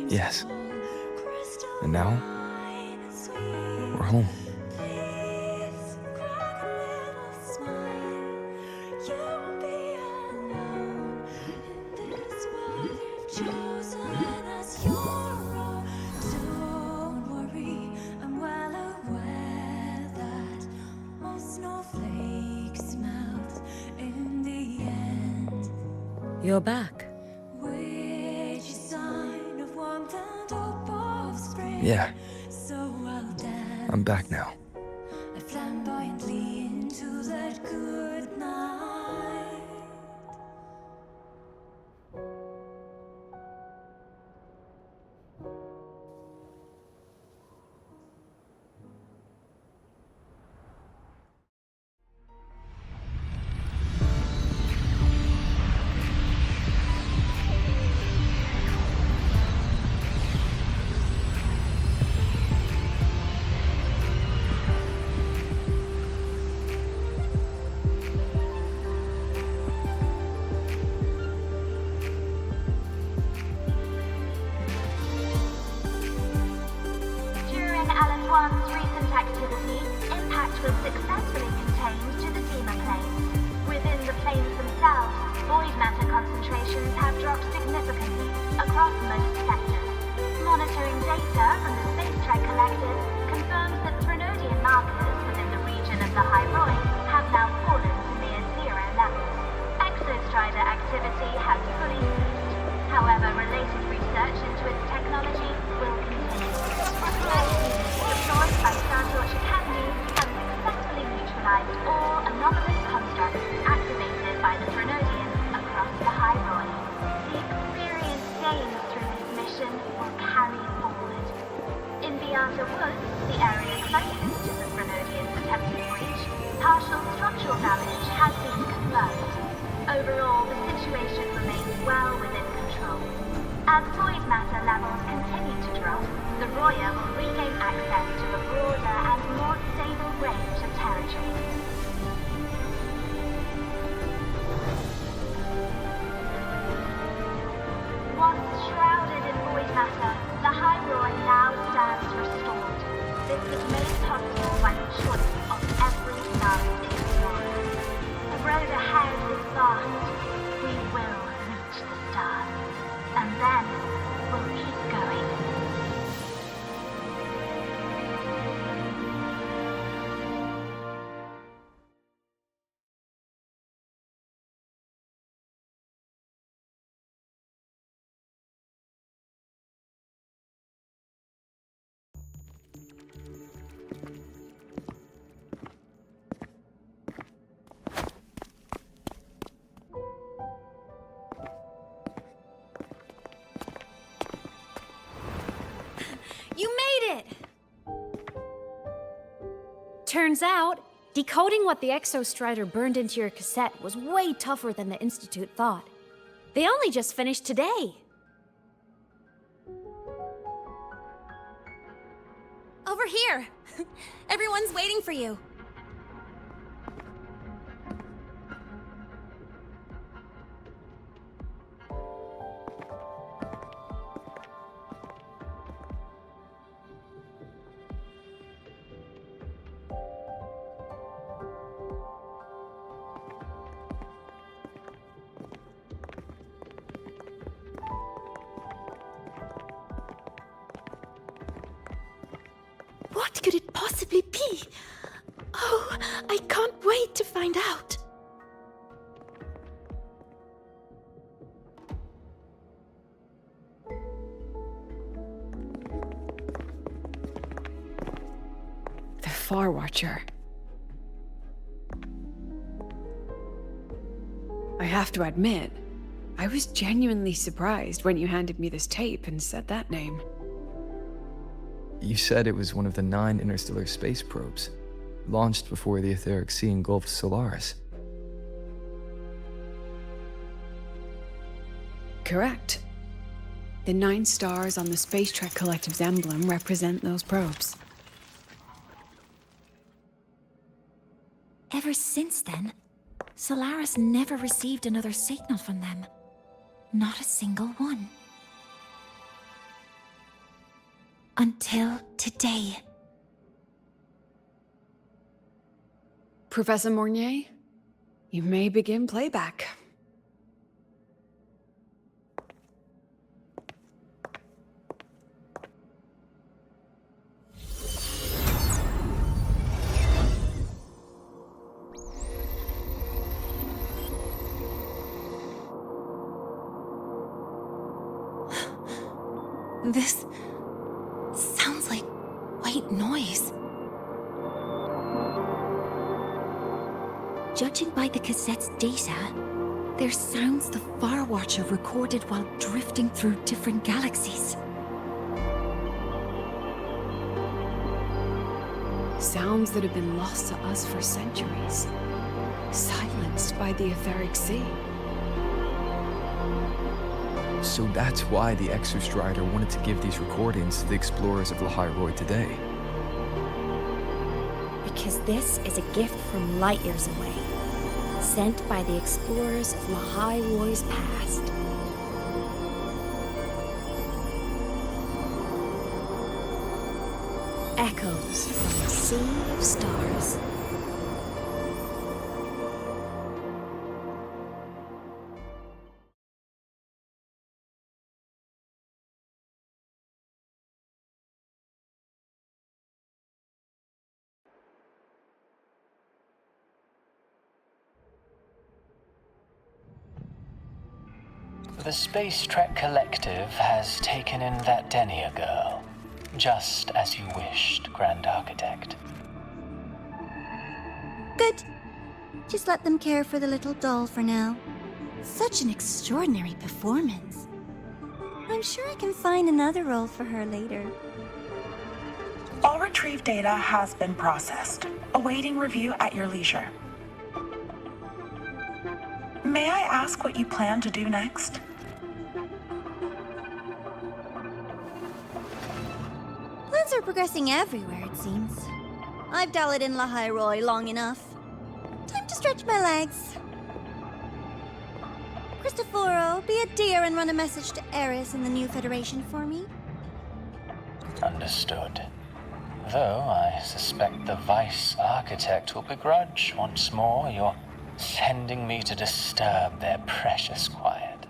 Yes. And now, we're home. You're back. Yeah. I'm back now. During Aleph 1's recent activity, impact was successfully contained to the Dema planes. Within the planes themselves, void matter concentrations have dropped significantly across most sectors. Monitoring data from the space trek collected confirms that Threnodian markers within the region of Lahai Roi have now fallen to near zero levels. Exostrider activity has fully ceased. However, related research into its technology will continue. Deployed by Startorch Academy have successfully neutralized all anomalous constructs activated by the Threnodians across Lahai Roi. The experience gained through this mission will carry forward. In Beata Woods, the area closest to the Threnodians' attempted breach, partial structural damage has been confirmed. Overall, the situation remains well within control. As void matter levels continue to drop, the Roya will regain access to a broader and more stable range of territory. Once shrouded in void matter, Lahai Roi now stands restored. This was made possible by the choice of every last explorer. The road ahead is vast. We will reach the stars. And then we'll keep going. You made it! Turns out, decoding what the Exostrider burned into your cassette was way tougher than the Institute thought. They only just finished today. Over here! Everyone's waiting for you. What could it possibly be? Oh, I can't wait to find out. The Far Watcher. I have to admit, I was genuinely surprised when you handed me this tape and said that name. You said it was one of the 9 interstellar space probes, launched before the etheric sea engulfed Solaris. Correct. The 9 stars on the Space Trek Collective's emblem represent those probes. Ever since then, Solaris never received another signal from them. Not a single one. Until today. Professor Mornier, you may begin playback. This sounds like white noise. Judging by the cassette's data, they're sounds the Far Watcher recorded while drifting through different galaxies. Sounds that have been lost to us for centuries. Silenced by the etheric sea. So that's why the Exostrider wanted to give these recordings to the explorers of Lahai Roi today. Because this is a gift from light years away, sent by the explorers of Lahai Roi's past. Echoes from a sea of stars. The Space Trek Collective has taken in that Denia girl, just as you wished, Grand Architect. Good. Just let them care for the little doll for now. Such an extraordinary performance. I'm sure I can find another role for her later. All retrieved data has been processed, awaiting review at your leisure. May I ask what you plan to do next? Plans are progressing everywhere, it seems. I've dallied in Lahai Roi long enough. Time to stretch my legs. Cristoforo, be a dear and run a message to Eris in the new Federation for me. Understood. Though I suspect the Vice Architect will begrudge once more your sending me to disturb their precious quiet.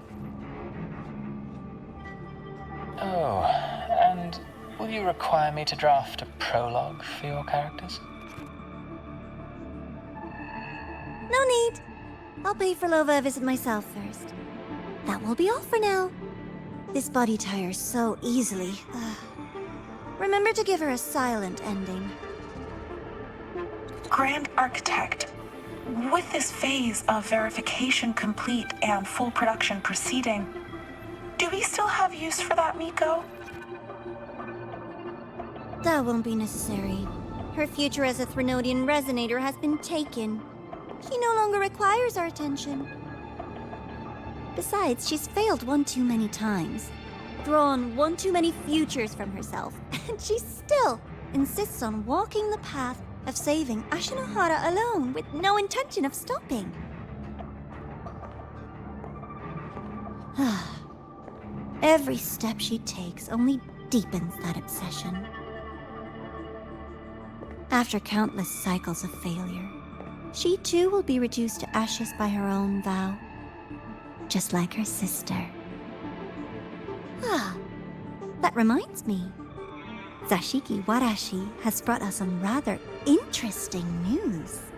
Oh, and will you require me to draft a prologue for your characters? No need. I'll pay for Lova a visit myself first. That will be all for now. This body tires so easily. Remember to give her a silent ending. Grand Architect, with this phase of verification complete and full production proceeding, do we still have use for that Miko? That won't be necessary. Her future as a Threnodian resonator has been taken. She no longer requires our attention. Besides, she's failed one too many times, drawn one too many futures from herself, and she still insists on walking the path of saving Ashinohara alone with no intention of stopping. Every step she takes only deepens that obsession. After countless cycles of failure, she too will be reduced to ashes by her own vow, just like her sister. That reminds me. Zashiki Warashi has brought us some rather interesting news.